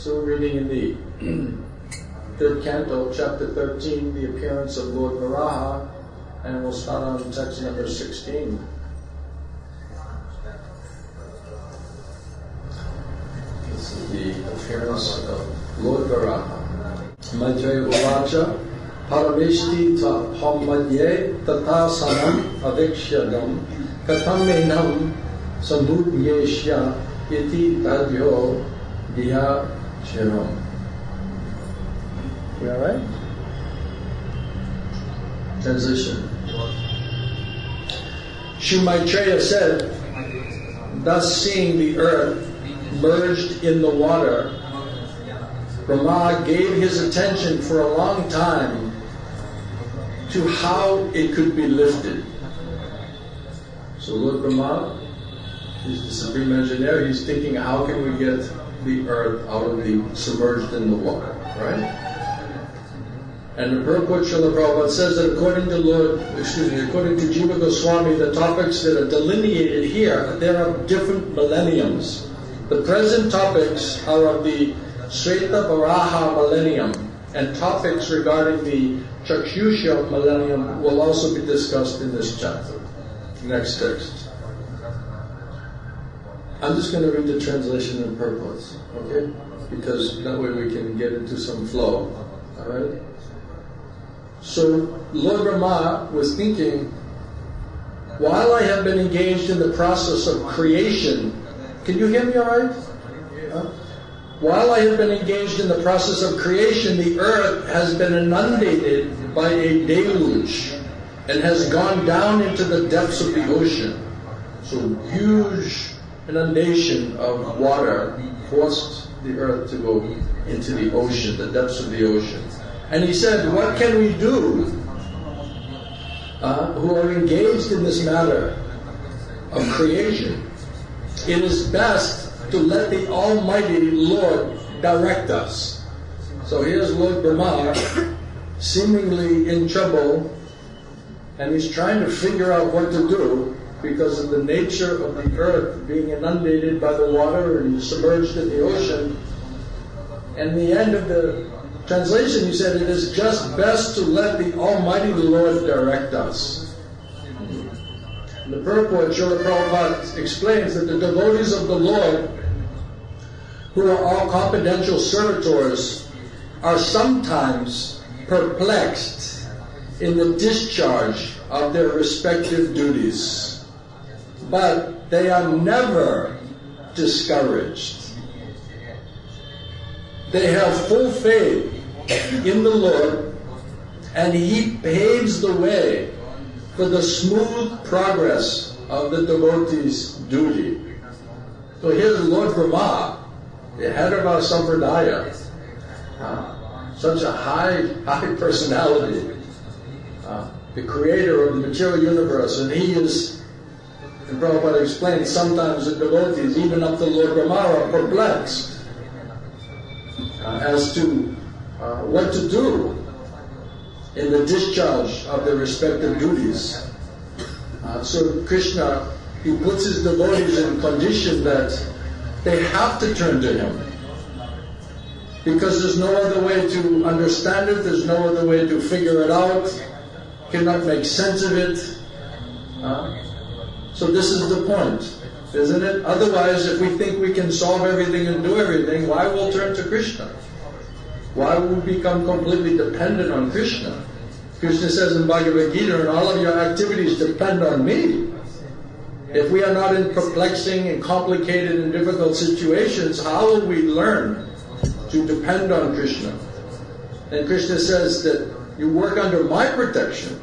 So we're reading in the third canto, chapter 13, the appearance of Lord Varaha, and we'll start on text number 16. This is the appearance of Lord Varaha. Maitreya Uvacha Parameshti ta Hammadye tata sanam avikshadam katham menam sambhudyeshya iti tadyo diha shiram. We all right? Transition. Shri Maitreya said, thus seeing the earth merged in the water, Brahma gave his attention for a long time to how it could be lifted. So Lord Brahma, he's the supreme engineer, he's thinking how can we get the earth out of the submerged in the water, right? And the purport Srila Prabhupada says that according to Jiva Goswami, the topics that are delineated here, there are different millenniums. The present topics are of the Shreta Varaha millennium, and topics regarding the Chakshusha millennium will also be discussed in this chapter. Next text. I'm just going to read the translation and purports, okay? Because that way we can get into some flow, alright? So, Lord Brahma was thinking, while I have been engaged in the process of creation, can you hear me alright? While I have been engaged in the process of creation, the earth has been inundated by a deluge and has gone down into the depths of the ocean. So, huge inundation of water forced the earth to go into the ocean, the depths of the ocean. And he said, what can we do who are engaged in this matter of creation? It is best to let the Almighty Lord direct us. So here's Lord Brahma, seemingly in trouble, and he's trying to figure out what to do because of the nature of the earth being inundated by the water and submerged in the ocean. And the end of the translation, he said, it is just best to let the Almighty Lord direct us. In the purport, Srila Prabhupada explains that the devotees of the Lord, who are all confidential servitors, are sometimes perplexed in the discharge of their respective duties, but they are never discouraged. They have full faith in the Lord, and He paves the way for the smooth progress of the devotee's duty. So here's Lord Brahma, the head of our Sampradaya, such a high personality, the creator of the material universe, and he is, and Prabhupada explained, sometimes the devotees, even up to Lord Brahma, are perplexed as to what to do in the discharge of their respective duties. So Krishna, he puts his devotees in condition that they have to turn to him, because there's no other way to understand it, there's no other way to figure it out, cannot make sense of it. So this is the point, isn't it? Otherwise, if we think we can solve everything and do everything, why will turn to Krishna? Why would we become completely dependent on Krishna? Krishna says in Bhagavad Gita, and all of your activities depend on me. If we are not in perplexing and complicated and difficult situations, how will we learn to depend on Krishna? And Krishna says that you work under my protection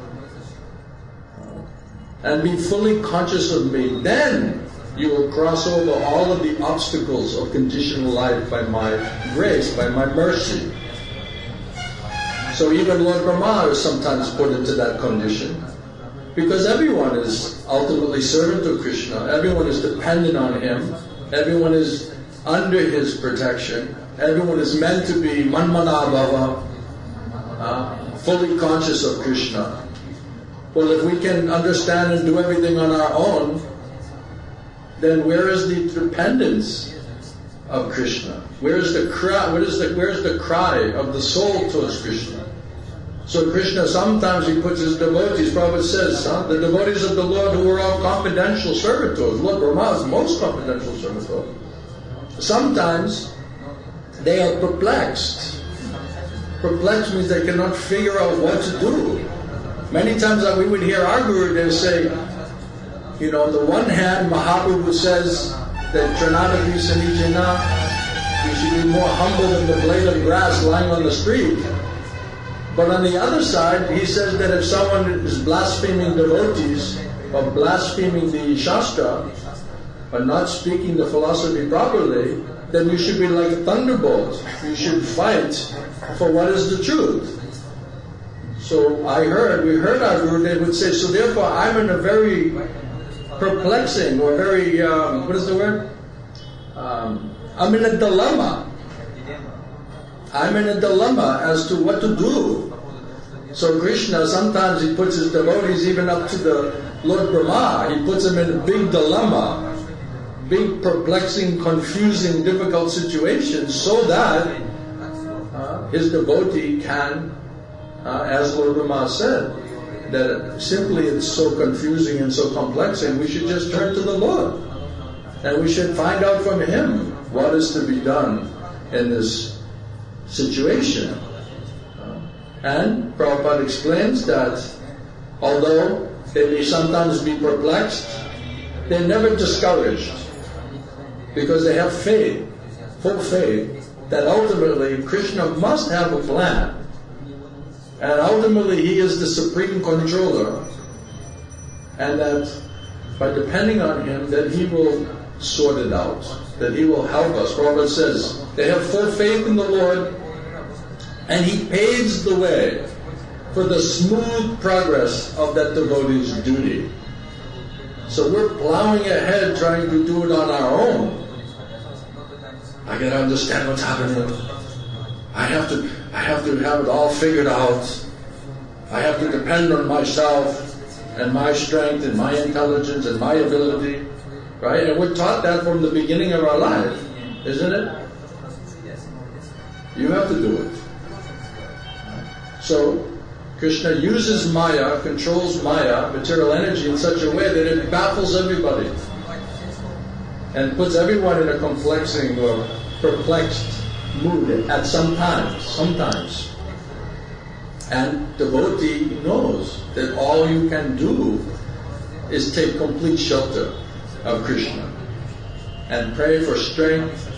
and be fully conscious of me, then you will cross over all of the obstacles of conditional life by my grace, by my mercy. So even Lord Brahma is sometimes put into that condition, because everyone is ultimately servant to Krishna, everyone is dependent on him, everyone is under his protection, everyone is meant to be manmana bhava, fully conscious of Krishna. Well, if we can understand and do everything on our own, then where is the dependence of Krishna? Where's the cry? Where's the cry of the soul towards Krishna? So Krishna, sometimes he puts his devotees, Prabhupada says, the devotees of the Lord who are all confidential servitors. Lord Brahma is most confidential servitor. Sometimes they are perplexed. Perplexed means they cannot figure out what to do. Many times we would hear our Gurudev say, on the one hand, Mahaprabhu says that Trinadavi Sanijana, you should be more humble than the blade of grass lying on the street. But on the other side, he says that if someone is blaspheming devotees, or blaspheming the Shastra, or not speaking the philosophy properly, then you should be like a thunderbolt. You should fight for what is the truth. So we heard our Gurudev would say, so therefore I'm in a very perplexing, or very, what is the word? I'm in a dilemma. I'm in a dilemma as to what to do. So Krishna, sometimes he puts his devotees even up to the Lord Brahma. He puts them in a big dilemma, big perplexing, confusing, difficult situations, so that his devotee can, as Lord Brahma said, that simply it's so confusing and so complex, and we should just turn to the Lord. And we should find out from Him what is to be done in this situation. And Prabhupada explains that although they may sometimes be perplexed, they're never discouraged, because they have faith, full faith, that ultimately Krishna must have a plan. And ultimately He is the supreme controller, and that by depending on Him, that He will sort it out, that He will help us. Prabhupada says, they have full faith in the Lord, and He paves the way for the smooth progress of that devotee's duty. So we're plowing ahead trying to do it on our own. I gotta understand what's happening. I have to have it all figured out. I have to depend on myself and my strength and my intelligence and my ability. Right? And we're taught that from the beginning of our life, isn't it? You have to do it. So, Krishna uses Maya, controls Maya, material energy, in such a way that it baffles everybody and puts everyone in a complexing or perplexed mood at sometimes. And devotee knows that all you can do is take complete shelter of Krishna and pray for strength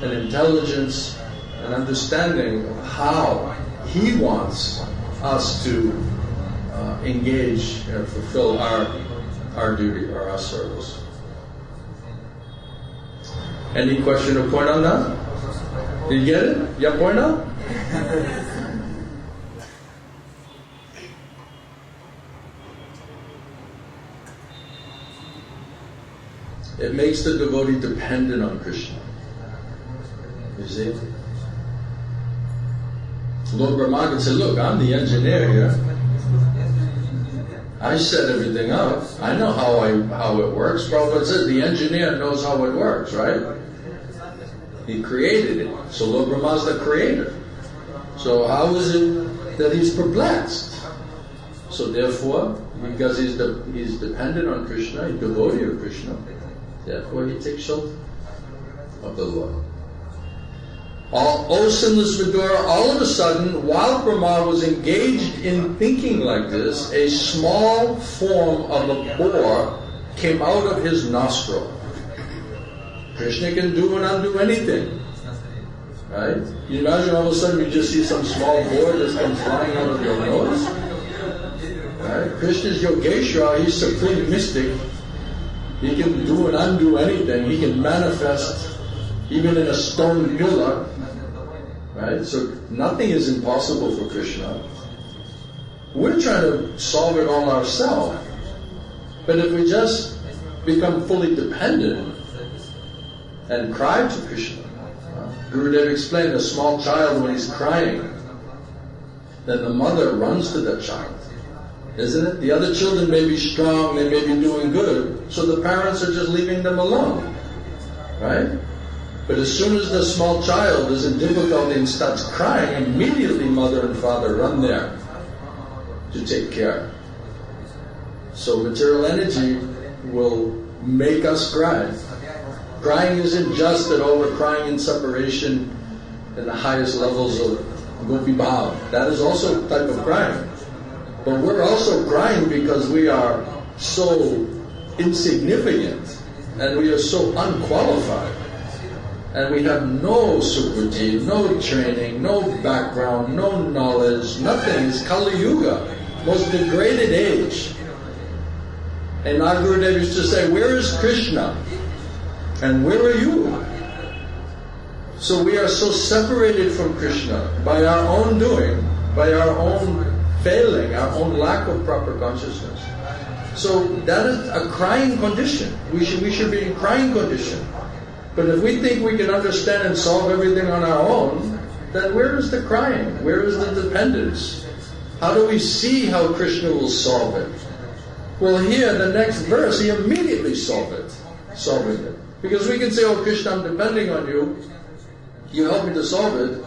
and intelligence and understanding of how He wants us to engage and fulfill our duty or our service. Any question or point on that? Did you get it? Ya point out? It makes the devotee dependent on Krishna. You see? Lord Brahma can say, look, I'm the engineer here. I set everything up. I know how it works. Prabhupada said the engineer knows how it works, right? He created it. So Lord Brahma is the creator. So how is it that he's perplexed? So therefore, because he's dependent on Krishna, he's devotee of Krishna, therefore he takes shelter of the Lord. O sinless Vidura, all of a sudden, while Brahma was engaged in thinking like this, a small form of a boar came out of his nostril. Krishna can do and undo anything. Right? You imagine all of a sudden you just see some small boar just come flying out of your nose? Right? Krishna's Yogeshwara, he's supreme mystic. He can do and undo anything. He can manifest even in a stone pillar. Right? So nothing is impossible for Krishna. We're trying to solve it all ourselves. But if we just become fully dependent and cry to Krishna, Gurudev explained, a small child when he's crying, then the mother runs to that child. Isn't it? The other children may be strong, they may be doing good, so the parents are just leaving them alone. Right? But as soon as the small child is in difficulty and starts crying, immediately mother and father run there to take care. So material energy will make us cry. Crying isn't just that, we're crying in separation in the highest levels of Gopi Bhav. That is also a type of crying. But we're also crying because we are so insignificant and we are so unqualified. And we have no sukriti, no training, no background, no knowledge, nothing. It's Kali Yuga, most degraded age. And our Gurudev used to say, where is Krishna? And where are you? So we are so separated from Krishna by our own doing, by our own failing, our own lack of proper consciousness. So that is a crying condition. We should be in crying condition. But if we think we can understand and solve everything on our own, then where is the crying? Where is the dependence? How do we see how Krishna will solve it? Well, here, the next verse, he immediately solving it. Because we can say, oh Krishna, I'm depending on you. You help me to solve it.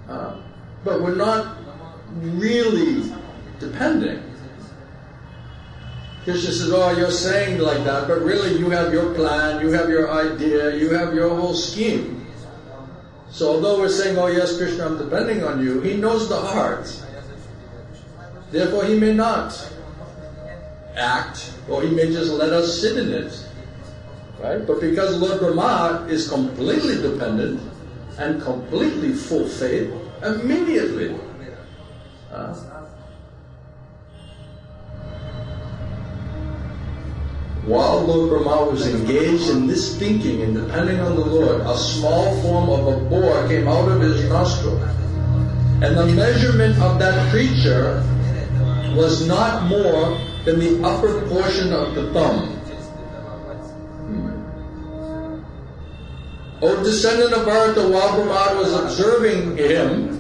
But we're not really depending. Krishna says, oh, you're saying like that, but really you have your plan, you have your idea, you have your whole scheme. So although we're saying, oh yes, Krishna, I'm depending on you, he knows the heart. Therefore he may not act, or he may just let us sit in it. Right? But because Lord Brahma is completely dependent and completely full faith, immediately. While Lord Brahma was engaged in this thinking and depending on the Lord, a small form of a boar came out of his nostril. And the measurement of that creature was not more than the upper portion of the thumb. O descendant of Bharata, while Brahma was observing him,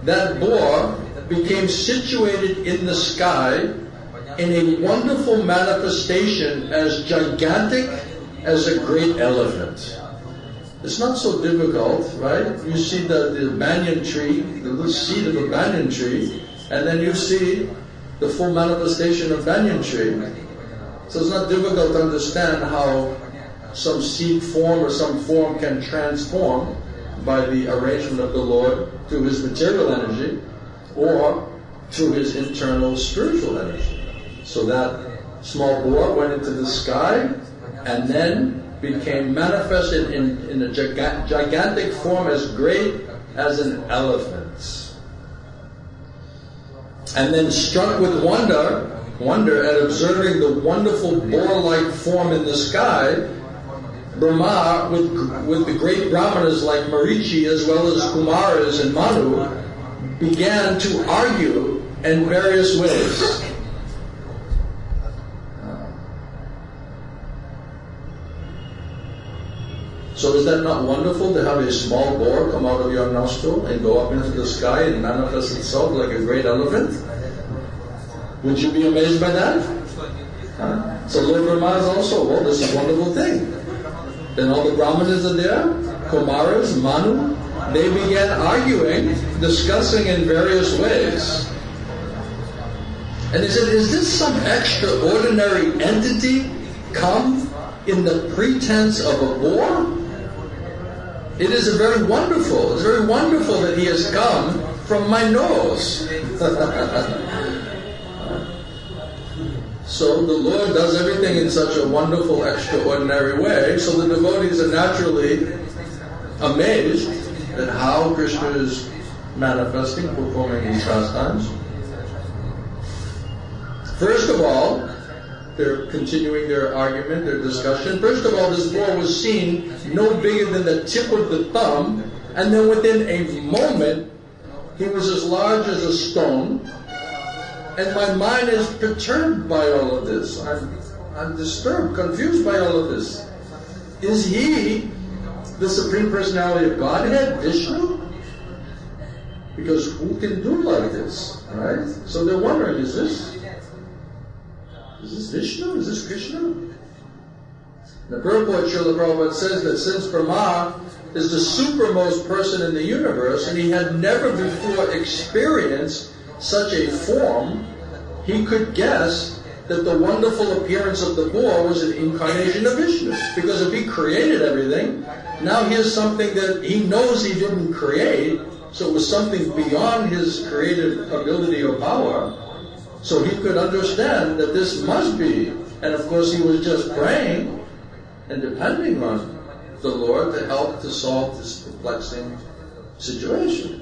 that boar became situated in the sky in a wonderful manifestation as gigantic as a great elephant. It's not so difficult, right? You see the banyan tree, the little seed of a banyan tree, and then you see the full manifestation of banyan tree. So it's not difficult to understand how some seed form or some form can transform by the arrangement of the Lord through his material energy or through his internal spiritual energy. So that small boar went into the sky and then became manifested in a gigantic form as great as an elephant. And then struck with wonder at observing the wonderful boar-like form in the sky, Brahma, with the great brahmanas like Marichi as well as Kumaras and Manu, began to argue in various ways. So is that not wonderful to have a small boar come out of your nostril and go up into the sky and manifest itself like a great elephant? Would you be amazed by that? So Lord Brahma is also, well, this is a wonderful thing. Then all the brahmanas are there, Kumaras, Manu, they began arguing, discussing in various ways. And they said, is this some extraordinary entity come in the pretense of a boar? It is very wonderful that he has come from my nose. So the Lord does everything in such a wonderful, extraordinary way, so the devotees are naturally amazed at how Krishna is manifesting, performing these pastimes. First of all, they're continuing their argument, their discussion. First of all, this boar was seen no bigger than the tip of the thumb, and then within a moment, he was as large as a stone. And my mind is perturbed by all of this. I'm disturbed, confused by all of this. Is he the Supreme Personality of Godhead, Vishnu? Because who can do like this, right? So they're wondering, is this Vishnu? Is this Krishna? The purport, Srila Prabhupada says that since Brahma is the supermost person in the universe, and he had never before experienced such a form, he could guess that the wonderful appearance of the boar was an incarnation of Vishnu. Because if he created everything, now here's something that he knows he didn't create, so it was something beyond his creative ability or power. So he could understand that this must be, and of course he was just praying and depending on the Lord to help to solve this perplexing situation.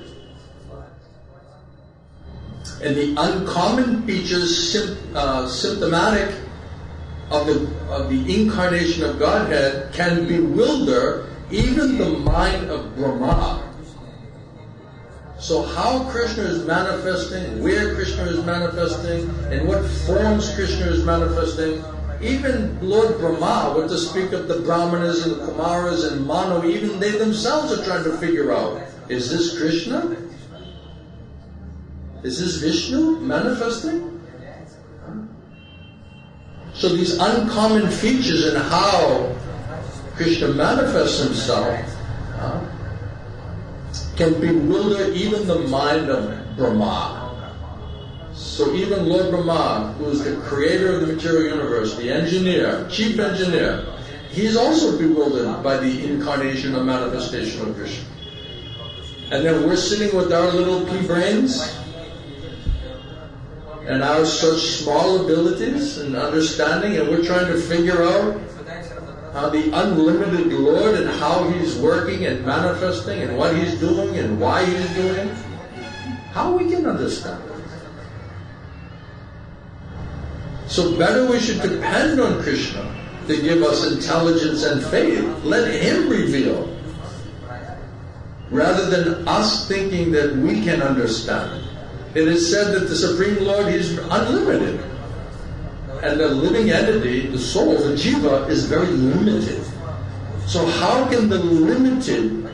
And the uncommon features symptomatic of the incarnation of Godhead can bewilder even the mind of Brahma. So how Krishna is manifesting, where Krishna is manifesting, and what forms Krishna is manifesting, even Lord Brahma, what to speak of the Brahmanas and the Kumaras and Manu, even they themselves are trying to figure out, is this Krishna? Is this Vishnu manifesting? So these uncommon features in how Krishna manifests himself can bewilder even the mind of Brahma. So even Lord Brahma, who is the creator of the material universe, the engineer, chief engineer, he's also bewildered by the incarnation or manifestation of Krishna. And then we're sitting with our little pea brains and our such small abilities and understanding, and we're trying to figure out how the unlimited Lord and how He's working and manifesting and what He's doing and why He's doing it. How we can understand it? So better we should depend on Krishna to give us intelligence and faith. Let Him reveal, rather than us thinking that we can understand. It is said that the Supreme Lord is unlimited. And the living entity, the soul, the jiva, is very limited. So how can the limited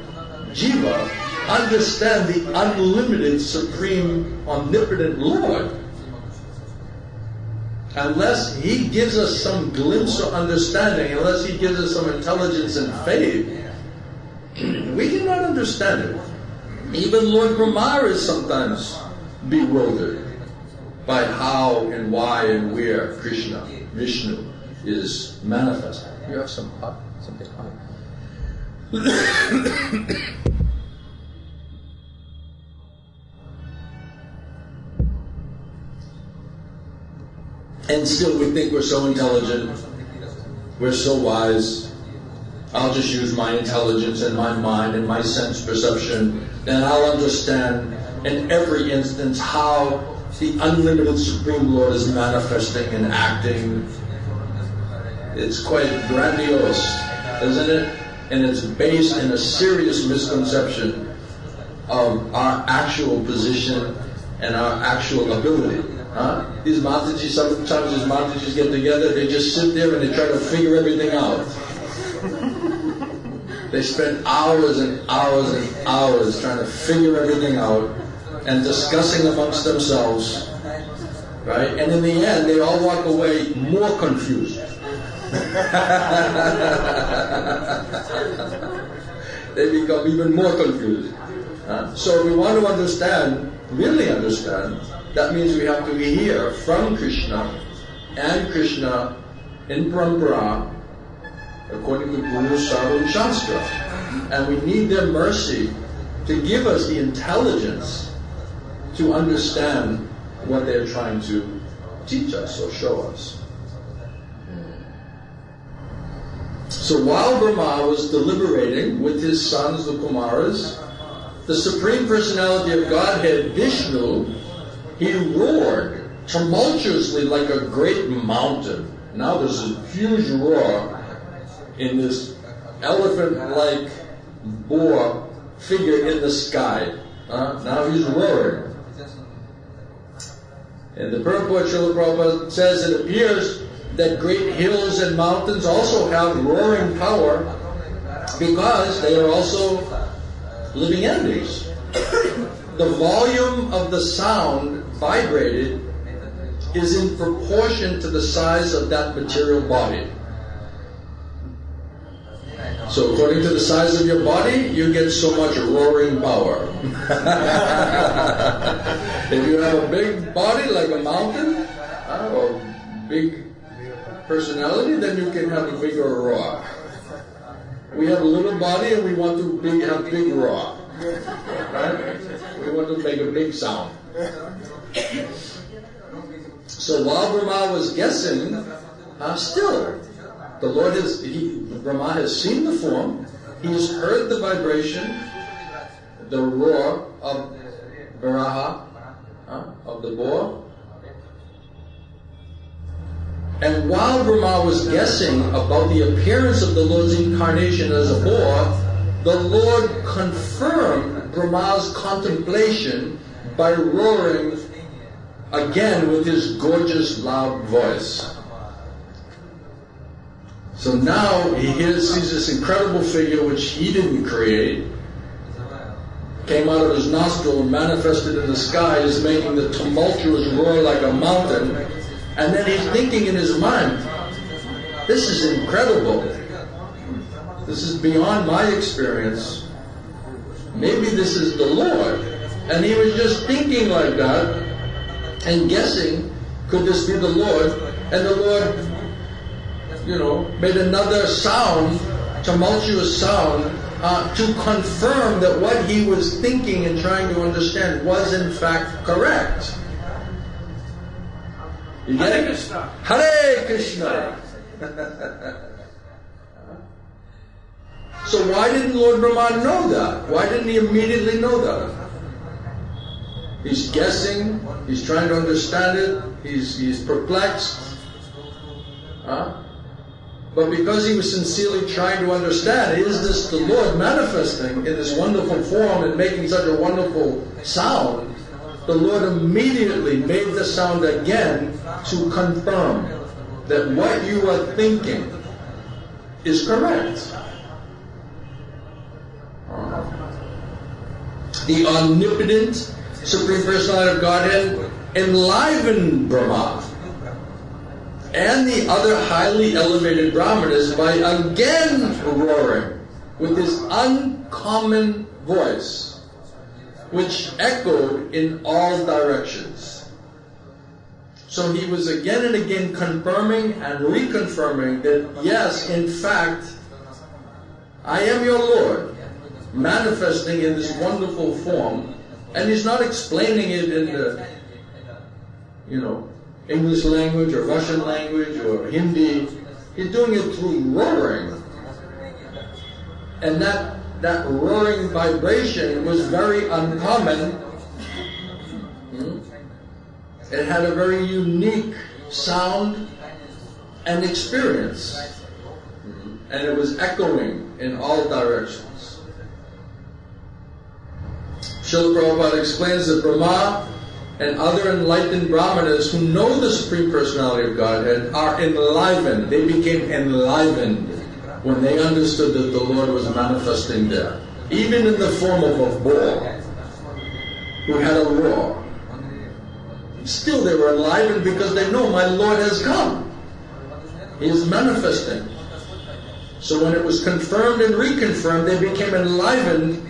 jiva understand the unlimited, supreme, omnipotent Lord? Unless He gives us some glimpse of understanding, unless He gives us some intelligence and faith, we cannot understand it. Even Lord Brahma is sometimes bewildered by how and why and where Krishna, Vishnu, is manifesting. You have something hot? And still we think we're so intelligent, we're so wise. I'll just use my intelligence and my mind and my sense perception, and I'll understand in every instance how the unlimited Supreme Lord is manifesting and acting. It's quite grandiose, isn't it? And it's based in a serious misconception of our actual position and our actual ability. These Mataji, sometimes these Matajis get together, they just sit there and they try to figure everything out. They spend hours and hours and hours trying to figure everything out and discussing amongst themselves, right? And in the end, they all walk away more confused. They become even more confused. So if we want to understand, really understand, that means we have to hear from Krishna and Krishna in parampara, according to Guru, Sadhu, and Shastra. And we need their mercy to give us the intelligence to understand what they're trying to teach us or show us. So while Brahma was deliberating with his sons, the Kumaras, the Supreme Personality of Godhead, Vishnu, he roared tumultuously like a great mountain. Now there's a huge roar in this elephant-like boar figure in the sky. Now he's roaring. And the purport, Srila Prabhupada says, it appears that great hills and mountains also have roaring power because they are also living entities. The volume of the sound vibrated is in proportion to the size of that material body. So according to the size of your body, you get so much roaring power. If you have a big body like a mountain, or big personality, then you can have a bigger roar. We have a little body and we want to have big roar. Right? We want to make a big sound. So while Brahma was guessing, still, the Lord Brahma has seen the form, he has heard the vibration, the roar of Varaha, of the boar. And while Brahma was guessing about the appearance of the Lord's incarnation as a boar, the Lord confirmed Brahma's contemplation by roaring again with his gorgeous loud voice. So now he sees this incredible figure which he didn't create, came out of his nostril and manifested in the skies, making the tumultuous roar like a mountain. And then he's thinking in his mind, this is incredible. This is beyond my experience. Maybe this is the Lord. And he was just thinking like that and guessing, could this be the Lord? And the Lord, made another sound, tumultuous sound, to confirm that what he was thinking and trying to understand was in fact correct. You get it? Hare Krishna. So why didn't Lord Brahma know that? Why didn't he immediately know that? He's guessing, he's trying to understand it, he's perplexed. But because he was sincerely trying to understand, is this the Lord manifesting in this wonderful form and making such a wonderful sound, the Lord immediately made the sound again to confirm that what you are thinking is correct. The omnipotent Supreme Personality of Godhead enlivened Brahma and the other highly elevated Brahmanas by again roaring with his uncommon voice, which echoed in all directions. So he was again and again confirming and reconfirming that yes, in fact, I am your Lord, manifesting in this wonderful form. And he's not explaining it in the, English language or Russian language or Hindi. He's doing it through roaring. And that roaring vibration was very uncommon. It had a very unique sound and experience. And it was echoing in all directions. Srila Prabhupada explains that Brahma and other enlightened Brahmanas who know the Supreme Personality of Godhead are enlivened. They became enlivened when they understood that the Lord was manifesting there. Even in the form of a boar who had a roar. Still they were enlivened because they know my Lord has come. He is manifesting. So when it was confirmed and reconfirmed, they became enlivened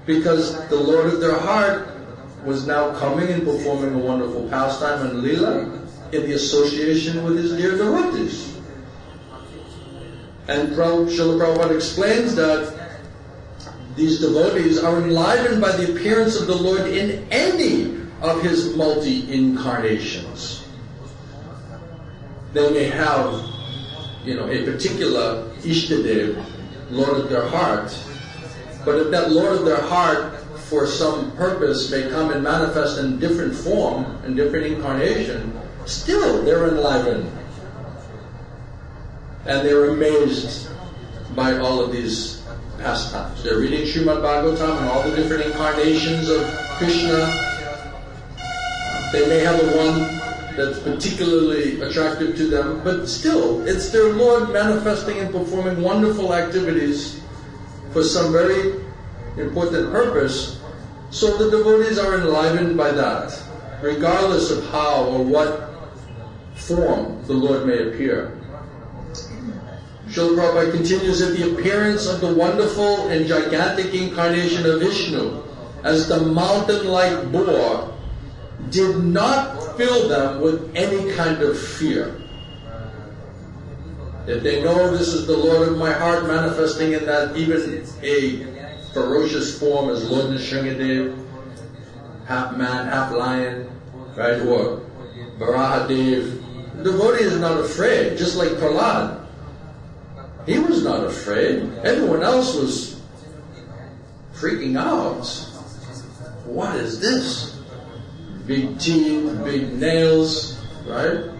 because the Lord of their heart was now coming and performing a wonderful pastime and lila in the association with his dear devotees. And Srila Prabhupada explains that these devotees are enlivened by the appearance of the Lord in any of his multi-incarnations. They may have, a particular Ishtadev, Lord of their heart, but if that Lord of their heart for some purpose may come and manifest in different form, in different incarnation, still they're enlivened. And they're amazed by all of these pastimes. They're reading Srimad Bhagavatam and all the different incarnations of Krishna. They may have the one that's particularly attractive to them, but still, it's their Lord manifesting and performing wonderful activities for some very important purpose. So the devotees are enlivened by that, regardless of how or what form the Lord may appear. Srila Prabhupada continues that the appearance of the wonderful and gigantic incarnation of Vishnu as the mountain-like boar did not fill them with any kind of fear. If they know this is the Lord of my heart manifesting in that even a ferocious form as Lord Nrsingadev, half man, half lion, right, or Varahadev, the devotee is not afraid, just like Prahlad. He was not afraid. Everyone else was freaking out. What is this? Big teeth, big nails, right?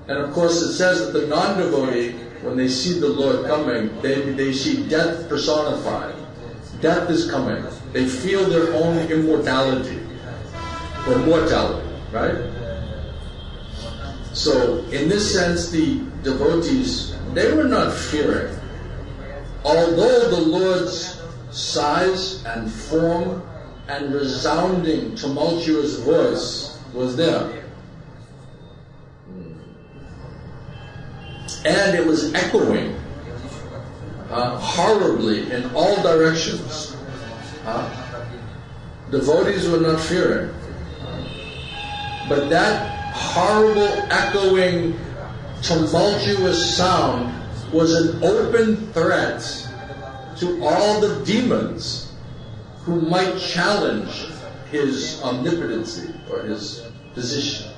And of course it says that the non-devotee, when they see the Lord coming, they see death personified. Death is coming. They feel their own immortality, or mortality, right? So in this sense, the devotees, they were not fearing. Although the Lord's size and form and resounding, tumultuous voice was there. And it was echoing horribly in all directions. Devotees were not fearing. But that horrible, echoing, tumultuous sound was an open threat to all the demons who might challenge his omnipotency or his position.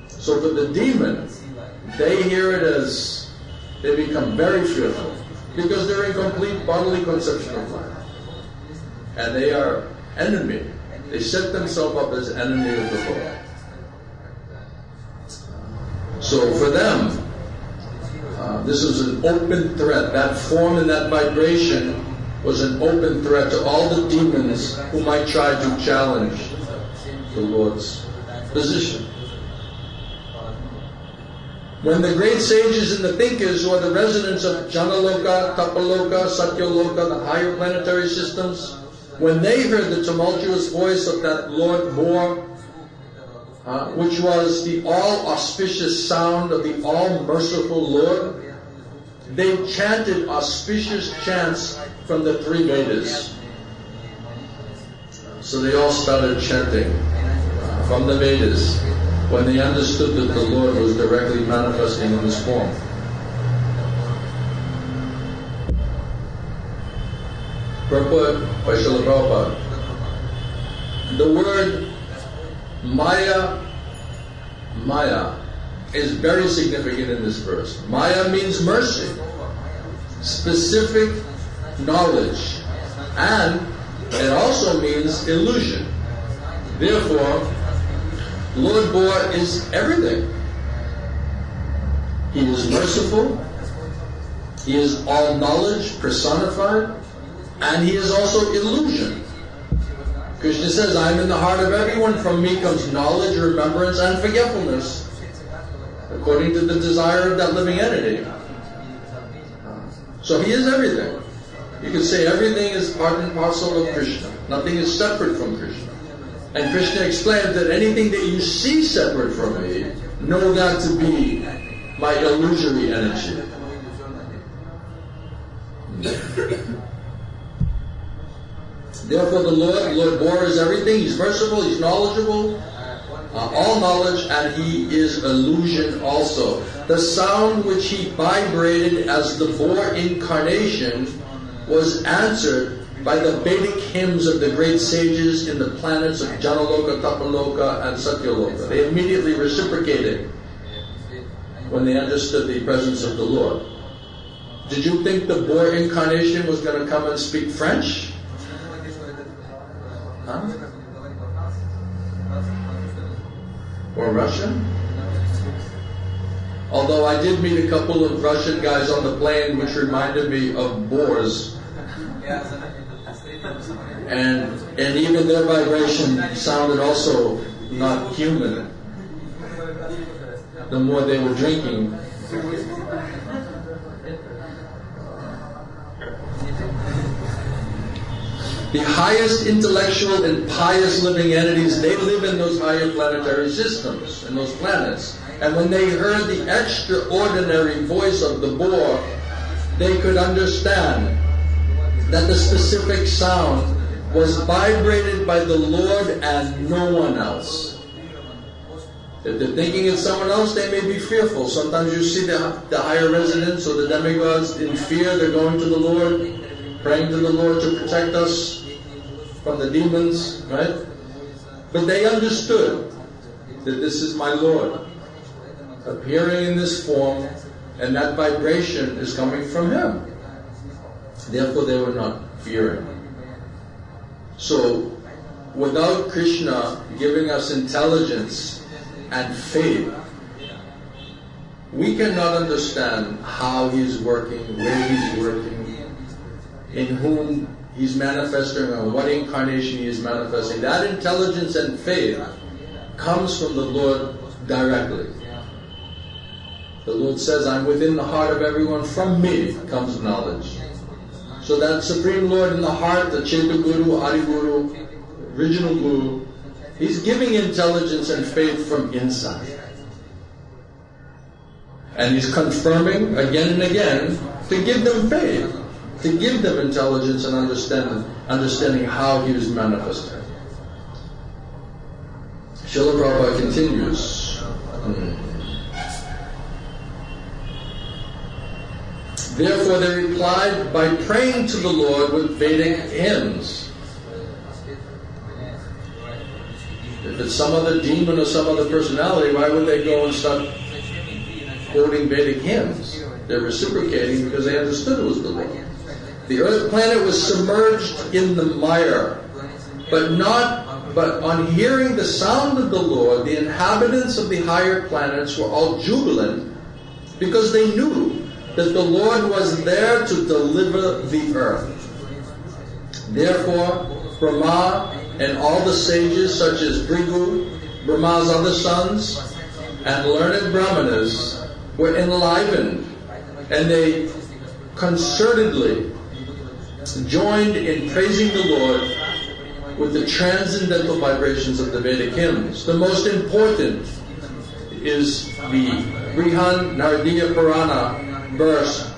So for the demon, they hear it as, they become very fearful because they're in complete bodily conception of life. And they are enemy. They set themselves up as enemy of the Lord. So for them, this was an open threat. That form and that vibration was an open threat to all the demons who might try to challenge the Lord's position. When the great sages and the thinkers, who are the residents of Janaloka, Tapaloka, Satyaloka, the higher planetary systems, when they heard the tumultuous voice of that Lord Boar, which was the all-auspicious sound of the all-merciful Lord, they chanted auspicious chants from the three Vedas. So they all started chanting from the Vedas when they understood that the Lord was directly manifesting in this form. Purport by Srila Prabhupada. The word Maya is very significant in this verse. Maya means mercy, specific knowledge, and it also means illusion. Therefore, Lord Boar is everything. He is merciful, he is all knowledge personified, and he is also illusion. Krishna says, I am in the heart of everyone. From me comes knowledge, remembrance, and forgetfulness, according to the desire of that living entity. So he is everything. You could say everything is part and parcel of Krishna. Nothing is separate from Krishna. And Krishna explained that anything that you see separate from me, know that to be my illusory energy. Therefore the Lord Boar is everything. He's merciful, he's knowledgeable, all knowledge, and he is illusion also. The sound which he vibrated as the boar incarnation was answered by the Vedic hymns of the great sages in the planets of Janaloka, Tapaloka, and Satyaloka. They immediately reciprocated when they understood the presence of the Lord. Did you think the boar incarnation was going to come and speak French? Huh? Or Russian? Although I did meet a couple of Russian guys on the plane which reminded me of boars. And even their vibration sounded also not human. The more they were drinking. The highest intellectual and pious living entities, they live in those higher planetary systems, in those planets. And when they heard the extraordinary voice of the boar, they could understand that the specific sound was vibrated by the Lord and no one else. If they're thinking it's someone else, they may be fearful. Sometimes you see the higher residents or the demigods in fear. They're going to the Lord, praying to the Lord to protect us from the demons, right? But they understood that this is my Lord appearing in this form, and that vibration is coming from Him. Therefore they were not fearing. So without Krishna giving us intelligence and faith, we cannot understand how He's working, where He's working, in whom He's manifesting, or what incarnation He is manifesting. That intelligence and faith comes from the Lord directly. The Lord says, I'm within the heart of everyone. From me comes knowledge. So that Supreme Lord in the heart, the Cheta Guru, Adi Guru, original Guru, He's giving intelligence and faith from inside. And He's confirming again and again to give them faith, to give them intelligence and understanding how He was manifesting. Srila Prabhupada continues. Therefore they replied by praying to the Lord with Vedic hymns. If it's some other demon or some other personality, why would they go and start quoting Vedic hymns? They're reciprocating because they understood it was the Lord. The earth planet was submerged in the mire, but on hearing the sound of the Lord, the inhabitants of the higher planets were all jubilant because they knew that the Lord was there to deliver the earth. Therefore, Brahma and all the sages such as Bhrigu, Brahma's other sons, and learned Brahmanas were enlivened, and they concertedly joined in praising the Lord with the transcendental vibrations of the Vedic hymns. The most important is the Brihan Naradiya Purana verse,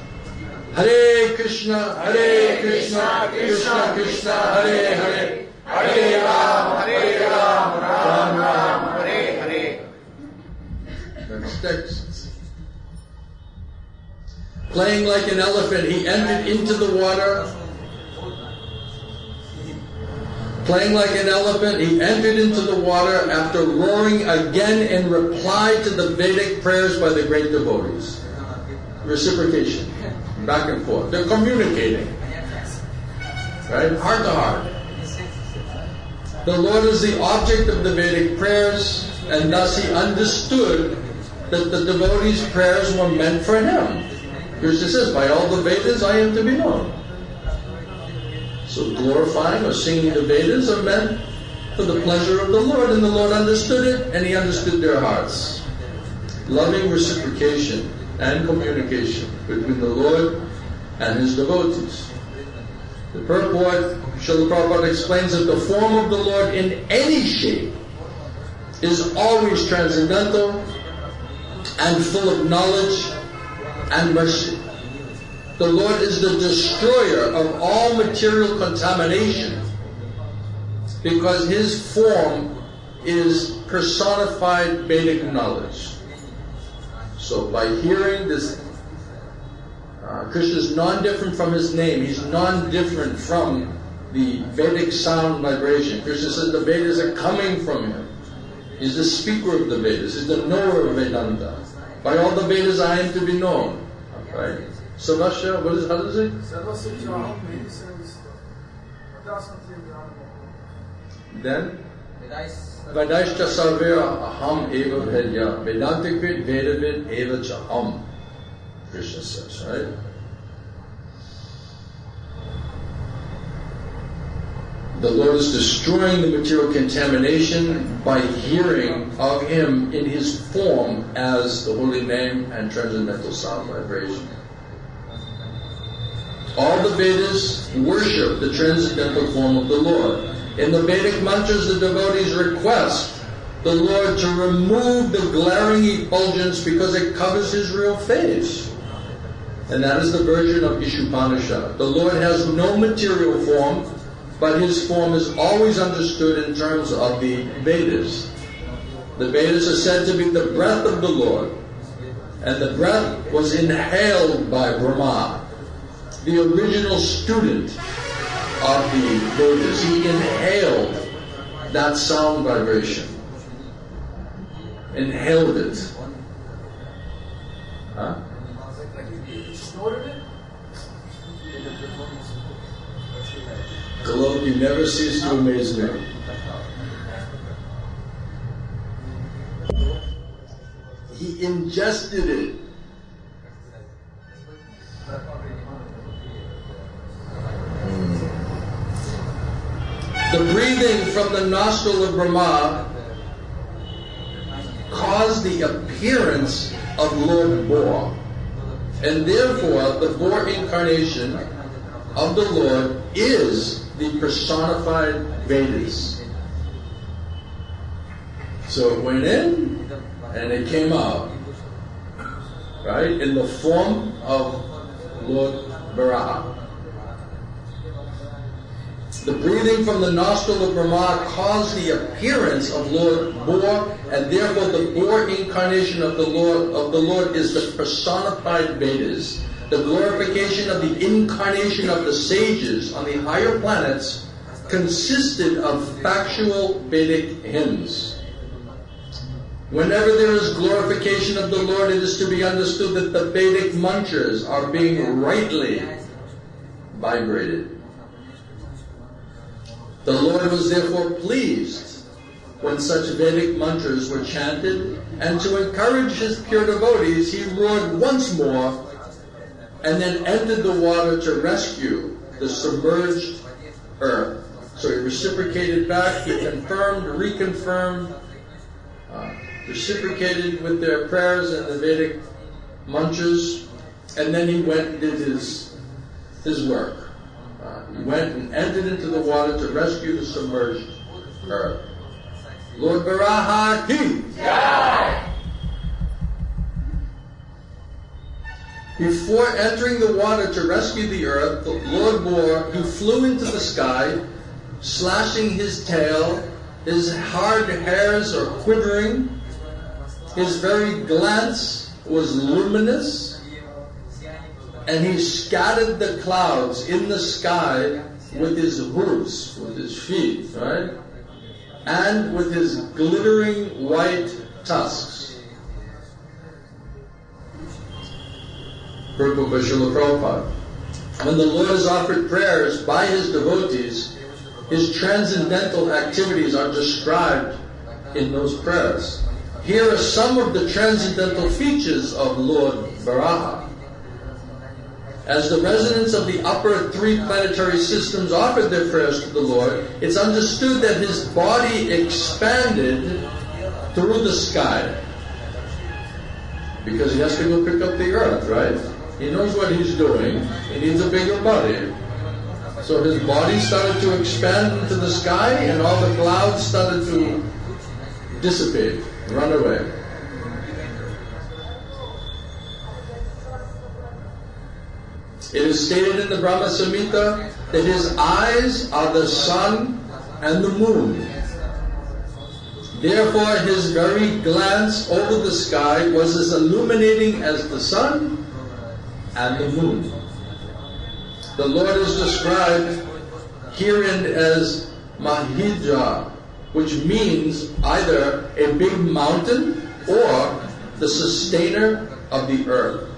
Hare Krishna, Krishna Krishna, Hare Hare, Hare Ram, Ram Ram, Hare Hare. That's text. Playing like an elephant, he entered into the water. Playing like an elephant, he entered into the water after roaring again in reply to the Vedic prayers by the great devotees. Reciprocation, back and forth. They're communicating, right? Heart to heart. The Lord is the object of the Vedic prayers, and thus He understood that the devotees' prayers were meant for Him. Krishna says, by all the Vedas I am to be known. So glorifying or singing the Vedas are meant for the pleasure of the Lord, and the Lord understood it, and He understood their hearts. Loving reciprocation and communication between the Lord and His devotees. The purport, Srila Prabhupada explains that the form of the Lord in any shape is always transcendental and full of knowledge and mercy. The Lord is the destroyer of all material contamination because His form is personified Vedic knowledge. So by hearing this, Krishna is non-different from His name. He's non-different from the Vedic sound vibration. Krishna says the Vedas are coming from Him. He's the speaker of the Vedas. He's the knower of Vedanta. By all the Vedas I am to be known. Right? Savasya, how does it say? Then? Vadaishta sarvera aham eva bhedya vedantikvid vedavid eva chaham. Krishna says, right? The Lord is destroying the material contamination by hearing of Him in His form as the holy name and transcendental sound vibration. All the Vedas worship the transcendental form of the Lord. In the Vedic mantras, the devotees request the Lord to remove the glaring effulgence because it covers His real face. And that is the version of Ishupanishad. The Lord has no material form, but His form is always understood in terms of the Vedas. The Vedas are said to be the breath of the Lord, and the breath was inhaled by Brahma, the original student of the Vedas. He inhaled that sound vibration. Inhaled it. Huh? Globe, you never cease to amaze me. He ingested it. The breathing from the nostril of Brahma caused the appearance of Lord Boar. And therefore, the Boar incarnation of the Lord is the personified Vedas. So it went in and it came out, right, in the form of Lord Varaha. The breathing from the nostril of Brahma caused the appearance of Lord Boar, and therefore the Boar incarnation of the Lord is the personified Vedas. The glorification of the incarnation of the sages on the higher planets consisted of factual Vedic hymns. Whenever there is glorification of the Lord, it is to be understood that the Vedic mantras are being rightly vibrated. The Lord was therefore pleased when such Vedic mantras were chanted, and to encourage His pure devotees, He roared once more and then entered the water to rescue the submerged earth. So He reciprocated back, He confirmed, reconfirmed, reciprocated with their prayers and the Vedic mantras, and then He went and did His work. He went and entered into the water to rescue the submerged earth. Lord Varaha Ki! Yeah. Before entering the water to rescue the earth, the Lord Boar, He flew into the sky, slashing His tail. His hard hairs are quivering. His very glance was luminous. And He scattered the clouds in the sky with His hooves, with His feet, right? And with His glittering white tusks. Prabhupada Srila Prabhupada. When the Lord is offered prayers by His devotees, His transcendental activities are described in those prayers. Here are some of the transcendental features of Lord Varaha. As the residents of the upper three planetary systems offered their prayers to the Lord, it's understood that His body expanded through the sky. Because He has to go pick up the earth, right? He knows what He's doing. He needs a bigger body. So His body started to expand into the sky, and all the clouds started to dissipate, run away. It is stated in the Brahma Samhita that His eyes are the sun and the moon. Therefore, His very glance over the sky was as illuminating as the sun and the moon. The Lord is described herein as Mahija, which means either a big mountain or the sustainer of the earth.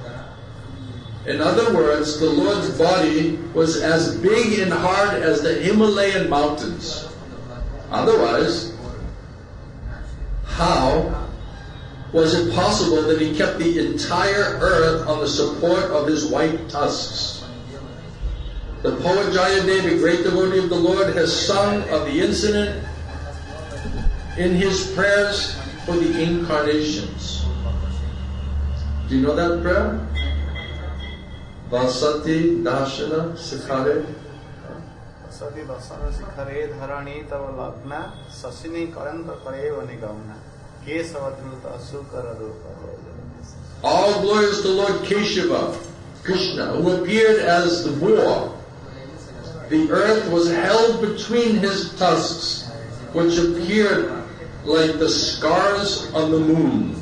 In other words, the Lord's body was as big and hard as the Himalayan mountains. Otherwise, how was it possible that He kept the entire earth on the support of His white tusks? The poet Jayadev, a great devotee of the Lord, has sung of the incident in his prayers for the incarnations. Do you know that prayer? Vasati Dashana Sikhare. Vasati Dasana Sikhare Dharani Tava Lagna Sasini Karanta Kareva Nigamna Kesavadruta Sukara Rupa. All glories to Lord Keshava, Krishna, who appeared as the boar. The earth was held between his tusks, which appeared like the scars on the moon.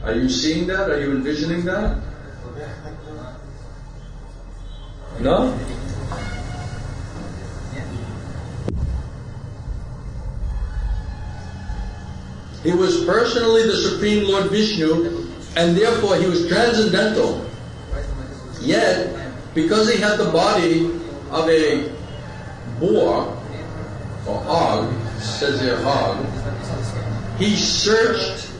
Are you seeing that? Are you envisioning that? No? He was personally the Supreme Lord Vishnu, and therefore he was transcendental. Yet, because he had the body of a boar, or hog, says here hog, he searched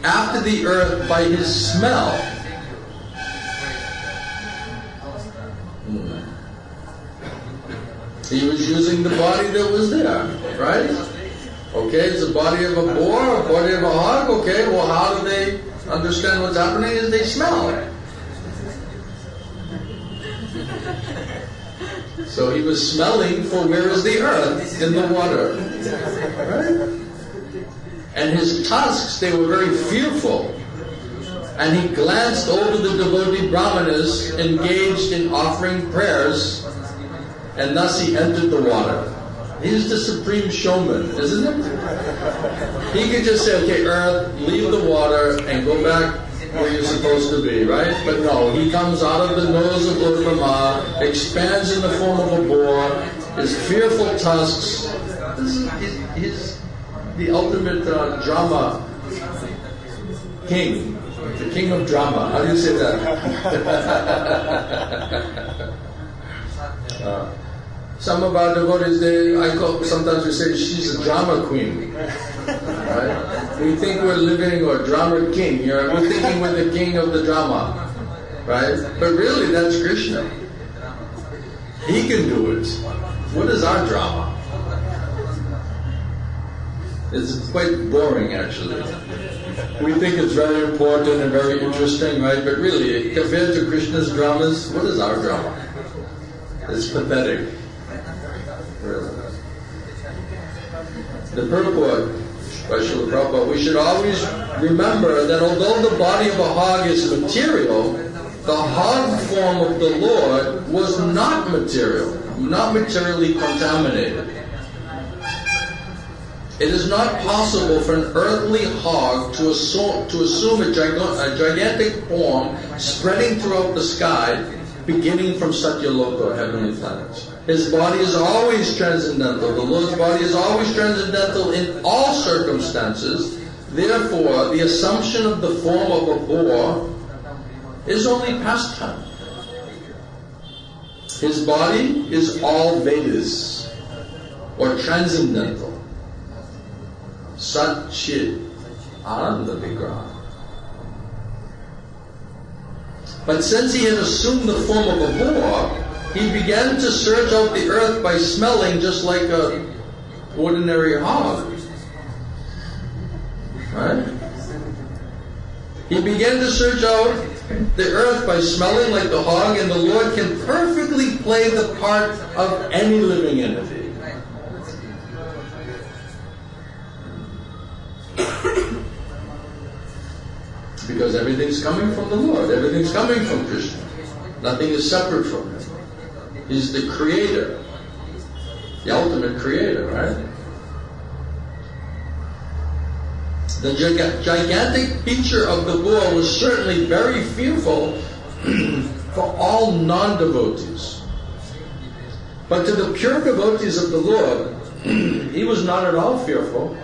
after the earth by his smell. He was using the body that was there, right? Okay, it's the body of a boar, a body of a hog. Okay, well, how do they understand what's happening? Is they smell. So he was smelling for where is the earth in the water. Right? And his tusks, they were very fearful. And he glanced over the devotee brahmanas engaged in offering prayers, and thus he entered the water. He's the supreme showman, isn't it? He could just say, okay, earth, leave the water and go back where you're supposed to be, right? But no, he comes out of the nose of Lord Brahma, expands in the form of a boar, his fearful tusks. He's the ultimate drama king, the king of drama. How do you say that? Some of our devotees, sometimes we say she's a drama queen. Right? We think we're living, or drama king. We're thinking we're the king of the drama. Right? But really, that's Krishna. He can do it. What is our drama? It's quite boring, actually. We think it's very important and very interesting, right? But really, compared to Krishna's dramas, what is our drama? It's pathetic. Really. The purport by Srila Prabhupada, we should always remember that although the body of a hog is material, the hog form of the Lord was not material, not materially contaminated. It is not possible for an earthly hog to assume a gigantic form spreading throughout the sky, beginning from Satyaloka, heavenly planets. His body is always transcendental. The Lord's body is always transcendental in all circumstances. Therefore, the assumption of the form of a boar is only pastime. His body is all Vedas, or transcendental. Sat Chit Ananda Vigraha. But since he had assumed the form of a boar, he began to search out the earth by smelling just like an ordinary hog. Right? He began to search out the earth by smelling like the hog, and the Lord can perfectly play the part of any living entity. Because everything's coming from the Lord. Everything's coming from Krishna. Nothing is separate from Him. He's the creator. The ultimate creator, right? The gigantic feature of the boar was certainly very fearful for all non-devotees. But to the pure devotees of the Lord, he was not at all fearful.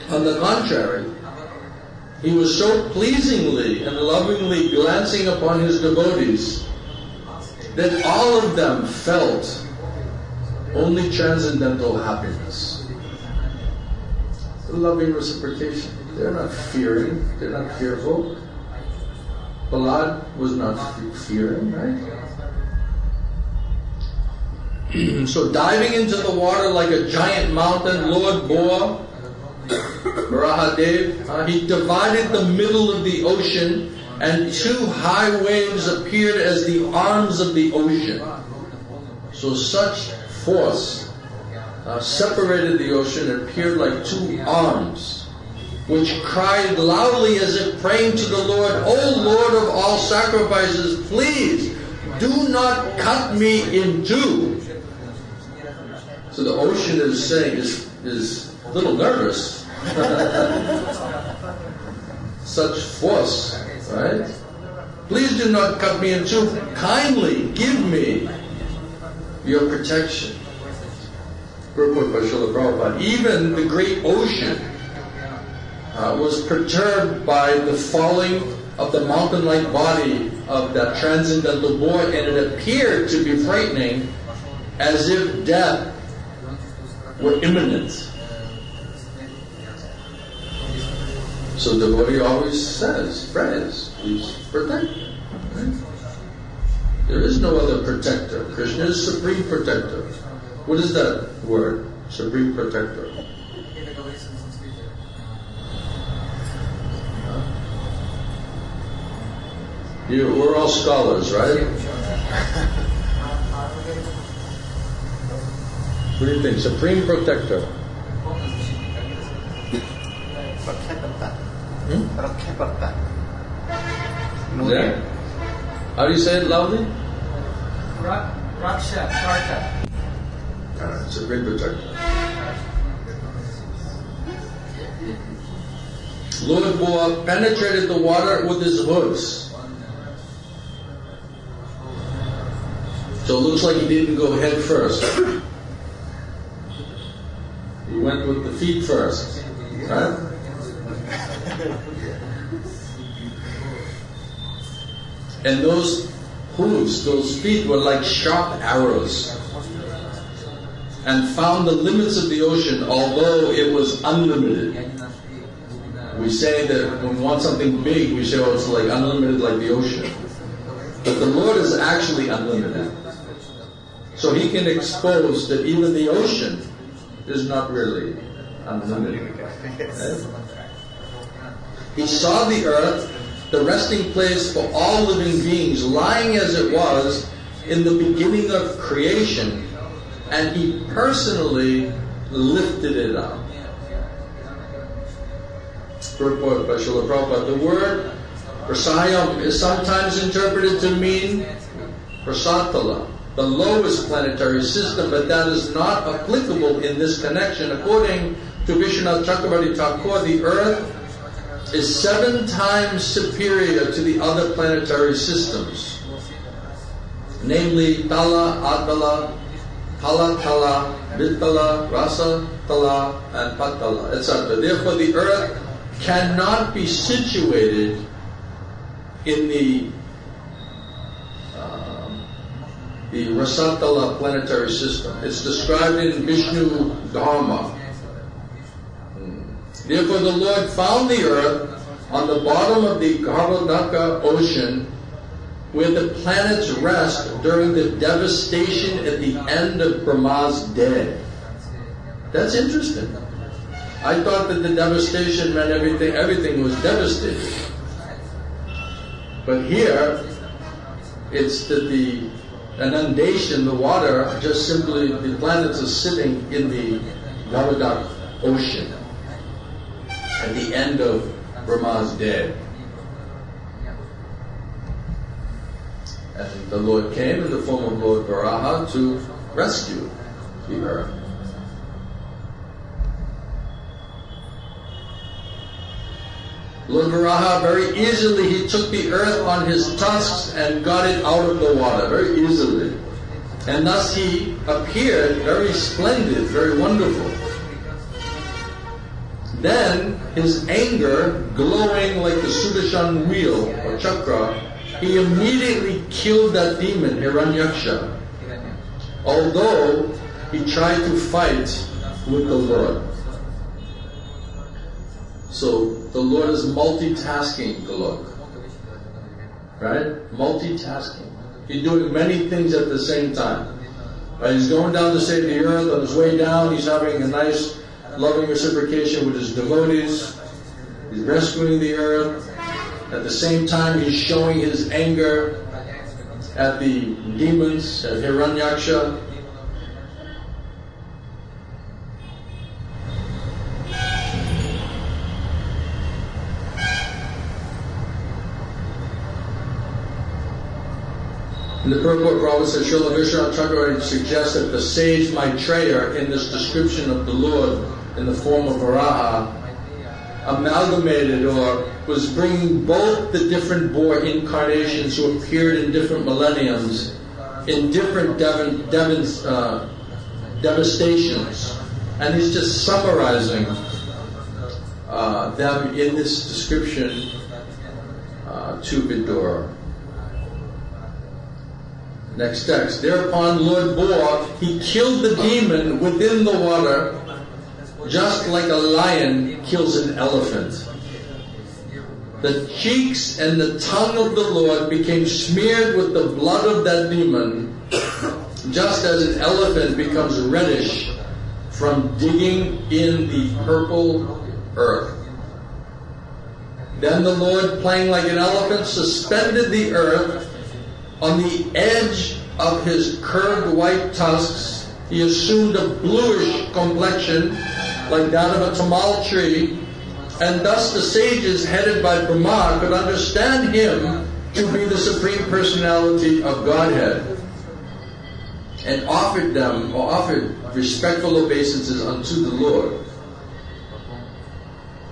On the contrary, he was so pleasingly and lovingly glancing upon his devotees that all of them felt only transcendental happiness. Loving reciprocation. They're not fearing, they're not fearful. Prahlad was not fearing, right? So diving into the water like a giant mountain, Lord Boar Varahadev, he divided the middle of the ocean, and two high waves appeared as the arms of the ocean. So such force separated the ocean and appeared like two arms, which cried loudly as if praying to the Lord, "O Lord of all sacrifices, please do not cut me in two." So the ocean is saying, is a little nervous. Such force, right? "Please do not cut me in two. Kindly give me your protection." Purport by Srila Prabhupada. Even the great ocean was perturbed by the falling of the mountain-like body of that transcendental boy, and it appeared to be frightening, as if death were imminent. So the devotee always says, prays, "Please protect me." Right? There is no other protector. Krishna is supreme protector. What is that word? Supreme protector. We're all scholars, right? What do you think? Supreme protector. Yeah? How do you say it loudly? Raksha, Karta. Supreme protector. Lord Buddha penetrated the water with his hooves. So it looks like he didn't go head first. He went with the feet first. Right? And those hooves, those feet were like sharp arrows, and found the limits of the ocean, although it was unlimited. We say that when we want something big, we say, oh, it's like unlimited like the ocean. But the Lord is actually unlimited. So He can expose that even the ocean is not really unlimited. Right? He saw the earth, the resting place for all living beings, lying as it was in the beginning of creation, and He personally lifted it up. Purport by Srila Prabhupada. The word Prasayam is sometimes interpreted to mean Prasatala, the lowest planetary system, but that is not applicable in this connection. According to Vishwanath Chakravarti Thakur, the earth is 7 times superior to the other planetary systems, namely Tala, Atala, Palatala, Vitala, Rasa, Tala, and Patala, etc. Therefore, the earth cannot be situated in the Rasatala planetary system. It's described in Vishnu Dharma. Therefore, the Lord found the earth on the bottom of the Garbhodaka ocean, where the planets rest during the devastation at the end of Brahma's day. That's interesting. I thought that the devastation meant everything was devastated. But here, it's that the inundation, the water, just simply, the planets are sitting in the Garbhodaka ocean at the end of Brahma's day. And the Lord came in the form of Lord Varaha to rescue the earth. Lord Varaha, very easily, he took the earth on his tusks and got it out of the water, very easily. And thus he appeared very splendid, very wonderful. Then his anger, glowing like the Sudarshan wheel or chakra, he immediately killed that demon, Hiranyaksha, although he tried to fight with the Lord. So the Lord is multitasking, Golok. Right? Multitasking. He's doing many things at the same time. Right? He's going down to save the earth. On his way down, he's having a nice loving reciprocation with his devotees. He's rescuing the earth. At the same time, he's showing his anger at the demons, at Hiranyaksha. In the purport, Prabhupada says, Srila Vishwanath Chakravarti suggests that the sage Maitreya, in this description of the Lord in the form of Varaha, amalgamated or was bringing both the different boar incarnations who appeared in different millenniums, in different devastations. And he's just summarizing them in this description to Vidura. Next text. Thereupon Lord Boar, he killed the demon within the water, just like a lion kills an elephant. The cheeks and the tongue of the Lord became smeared with the blood of that demon, just as an elephant becomes reddish from digging in the purple earth. Then the Lord, playing like an elephant, suspended the earth. On the edge of his curved white tusks, he assumed a bluish complexion like that of a tamal tree, and thus the sages headed by Brahma could understand him to be the Supreme Personality of Godhead, and offered respectful obeisances unto the Lord.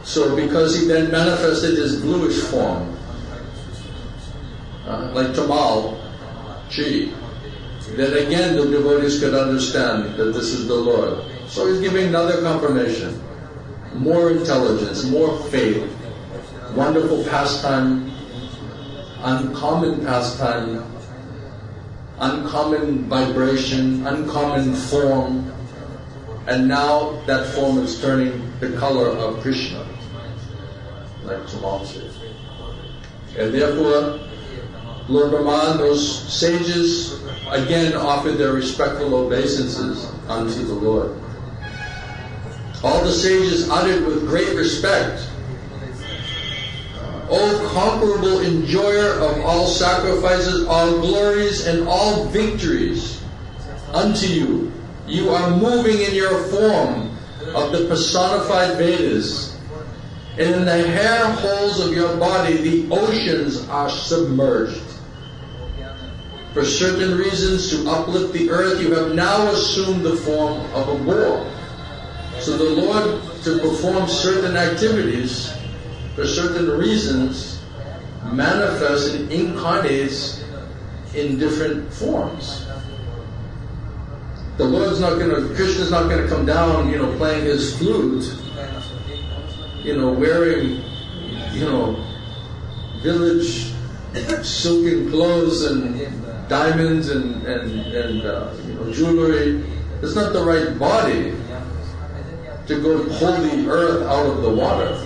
So because he then manifested his bluish form, like tamal tree, then again the devotees could understand that this is the Lord. So he's giving another confirmation. More intelligence, more faith, wonderful pastime, uncommon pastime, uncommon vibration, uncommon form, and now that form is turning the color of Krishna, like tamal tree. And therefore, Lord Brahma and those sages again offered their respectful obeisances unto the Lord. All the sages uttered with great respect, O comparable enjoyer of all sacrifices, all glories, and all victories, unto you. You are moving in your form of the personified Vedas, and in the hair holes of your body the oceans are submerged. For certain reasons, to uplift the earth, you have now assumed the form of a boar. So the Lord, to perform certain activities, for certain reasons, manifests and incarnates in different forms. The Lord's not going to, Krishna's not going to come down, playing his flute, wearing, village silken clothes and diamonds and jewelry. It's not the right body to go pull the earth out of the water,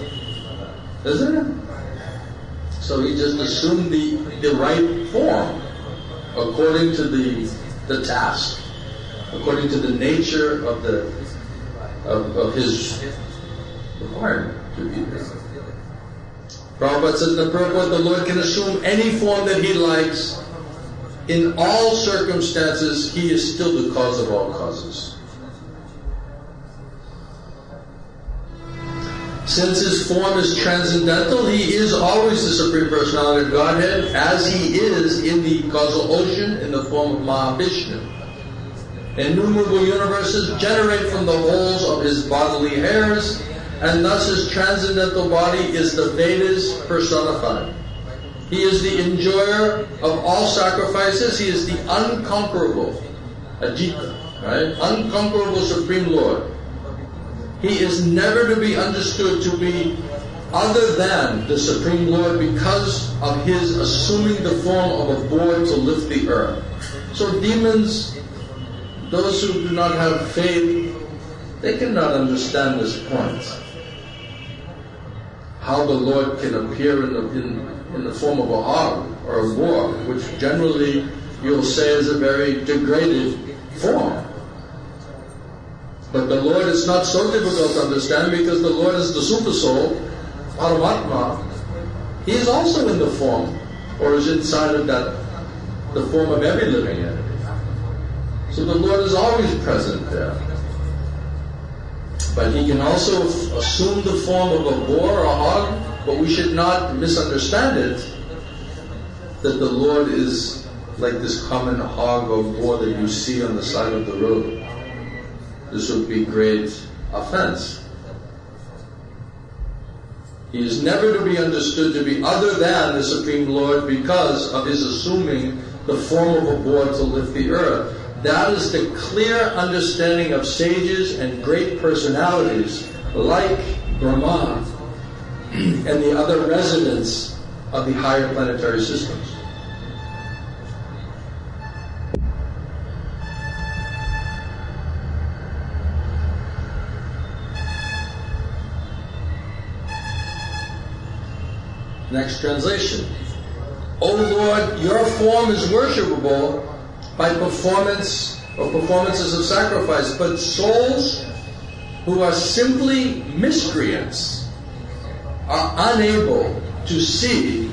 isn't it? So he just assumed the right form according to the task, according to the nature of his requirement to be there. Prabhupada says in the purport, the Lord can assume any form that he likes. In all circumstances, he is still the cause of all causes. Since his form is transcendental, he is always the Supreme Personality of Godhead, as he is in the causal ocean in the form of Mahavishnu. Innumerable universes generate from the holes of his bodily hairs, and thus his transcendental body is the Vedas personified. He is the enjoyer of all sacrifices. He is the unconquerable, Ajita, right? Unconquerable Supreme Lord. He is never to be understood to be other than the Supreme Lord because of his assuming the form of a boar to lift the earth. So demons, those who do not have faith, they cannot understand this point. How the Lord can appear in the form of a hog or a boar, which generally you'll say is a very degraded form. But the Lord is not so difficult to understand because the Lord is the super soul, Paramatma. He is also in the form, or is inside of that, the form of every living entity. So the Lord is always present there. But He can also assume the form of a boar or a hog, but we should not misunderstand it, that the Lord is like this common hog or boar that you see on the side of the road. This would be great offense. He is never to be understood to be other than the Supreme Lord because of His assuming the form of a boar to lift the earth. That is the clear understanding of sages and great personalities like Brahma and the other residents of the higher planetary systems. Next translation. O Lord, your form is worshipable by performance or performances of sacrifice, but souls who are simply miscreants are unable to see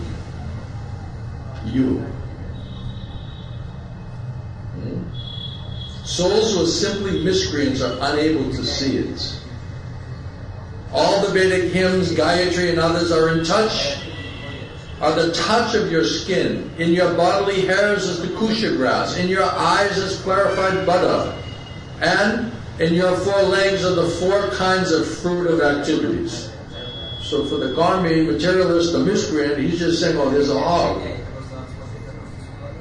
you. Souls who are simply miscreants are unable to see it. All the Vedic hymns, Gayatri and others are the touch of your skin. In your bodily hairs is the kusha grass. In your eyes is clarified butter. And in your four legs are the four kinds of fruit of activities. So for the karmi, materialist, the miscreant, he's just saying, oh, there's a hog.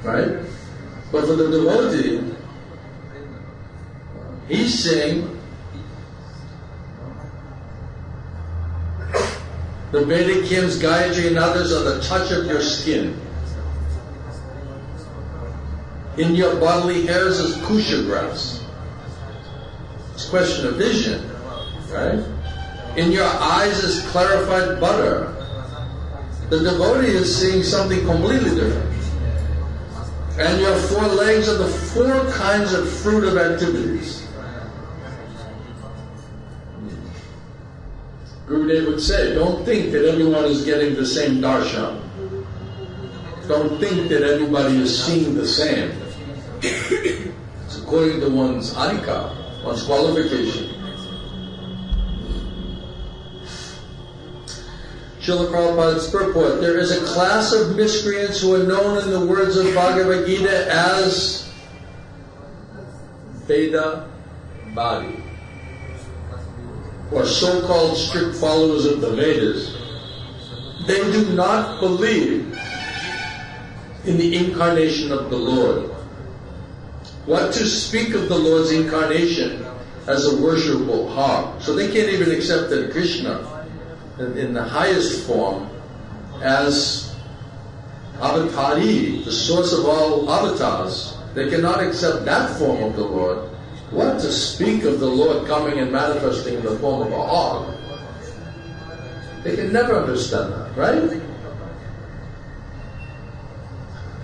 Right? But for the devotee, he's saying, the Vedic hymns, Gayatri and others are the touch of your skin. In your bodily hairs is kusha grass. It's a question of vision, right? In your eyes is clarified butter. The devotee is seeing something completely different. And your four legs are the four kinds of fruit of activities. Gurudev would say, don't think that everyone is getting the same darshan. Don't think that everybody is seeing the same. It's according to one's adhika, one's qualification. Srila Prabhupada's purport, there is a class of miscreants who are known in the words of Bhagavad Gita as Veda Badi, or so-called strict followers of the Vedas. They do not believe in the incarnation of the Lord. What to speak of the Lord's incarnation as a worshipable hog? So they can't even accept that Krishna, in the highest form, as Avatari, the source of all avatars. They cannot accept that form of the Lord. What to speak of the Lord coming and manifesting in the form of a hog? They can never understand that, right?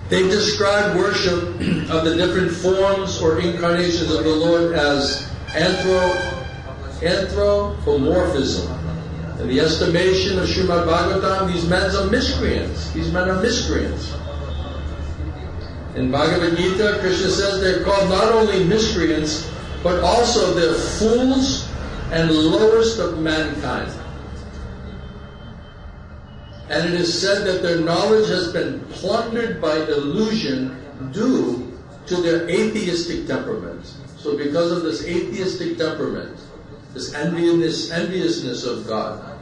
They describe worship of the different forms or incarnations of the Lord as anthropomorphism. In the estimation of Srimad Bhagavatam, these men are miscreants. These men are miscreants. In Bhagavad Gita, Krishna says they're called not only miscreants, but also they're fools and lowest of mankind. And it is said that their knowledge has been plundered by illusion due to their atheistic temperament. So because of this atheistic temperament, this enviousness of God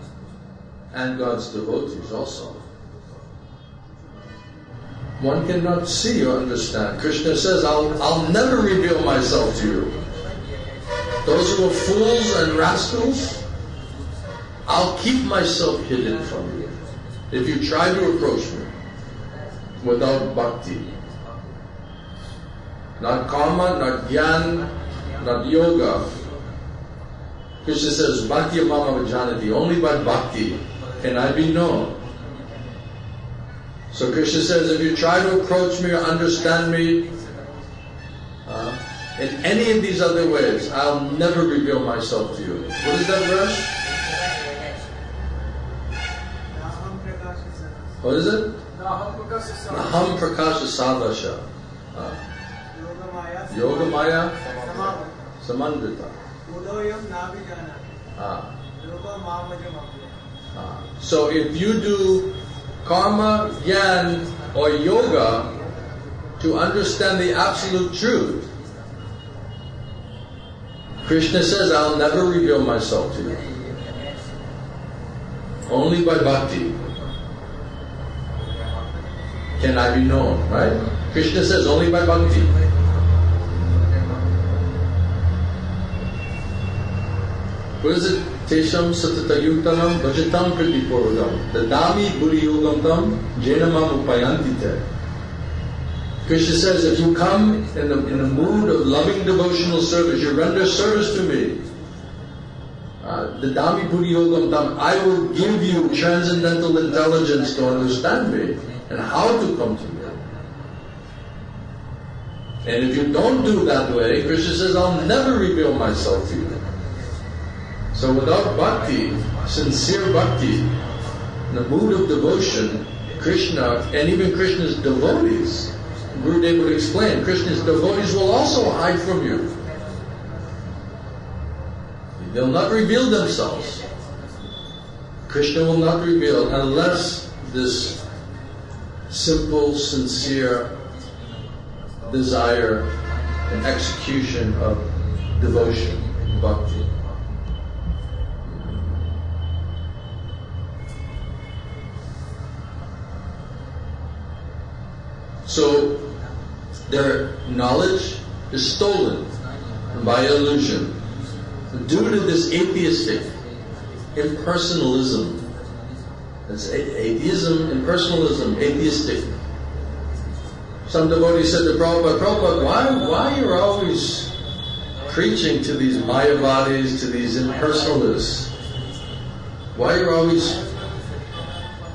and God's devotees also, one cannot see or understand. Krishna says, I'll never reveal myself to you. Those who are fools and rascals, I'll keep myself hidden from you if you try to approach me without bhakti. Not karma, not jnana, not yoga. Krishna says, bhakti mama vajanati, only by bhakti can I be known. So Krishna says, if you try to approach me or understand me, in any of these other ways, I'll never reveal myself to you. What is that verse? What is it? Naham prakasha sadasha. Yoga maya samandita. So if you do karma, gyan, or yoga to understand the absolute truth, Krishna says, I'll never reveal myself to you. Only by bhakti can I be known, right? Krishna says, only by bhakti. What is it? Tesham satatayuktanam bhajatam kritipurvakam dadami buddhiyogam tam jenamam upayantite. Krishna says, if you come in a mood of loving devotional service, you render service to me, dadami buddhiyogam tam, I will give you transcendental intelligence to understand me and how to come to me. And if you don't do that way, Krishna says, I'll never reveal myself to you. So without bhakti, sincere bhakti, in the mood of devotion, Krishna, and even Krishna's devotees, Gurudev would explain, Krishna's devotees will also hide from you. They'll not reveal themselves. Krishna will not reveal unless this simple, sincere desire and execution of devotion, bhakti. So their knowledge is stolen by illusion due to this atheistic impersonalism. It's atheism, impersonalism, atheistic. Some devotees said to Prabhupada, why you're always preaching to these Mayavadis, to these impersonalists? Why you're always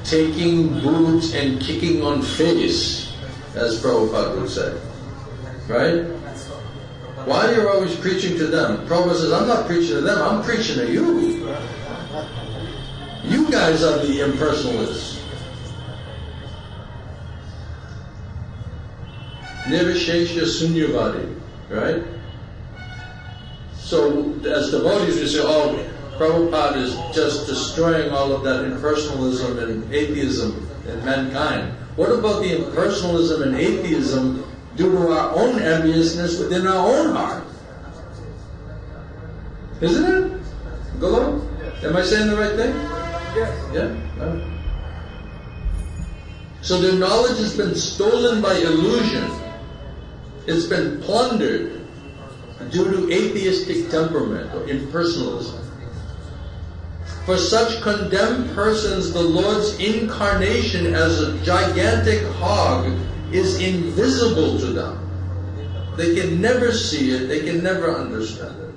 taking boots and kicking on face, as Prabhupada would say, right? Why are you always preaching to them? Prabhupada says, I'm not preaching to them, I'm preaching to you. You guys are the impersonalists. Nirvishesha Sunyavadi, right? So as devotees we say, oh, Prabhupada is just destroying all of that impersonalism and atheism in mankind. What about the impersonalism and atheism due to our own enviousness within our own heart? Isn't it? Golo? Am I saying the right thing? Yes. Yeah? No. So their knowledge has been stolen by illusion. It's been plundered due to atheistic temperament or impersonalism. For such condemned persons, the Lord's incarnation as a gigantic hog is invisible to them. They can never see it, they can never understand it.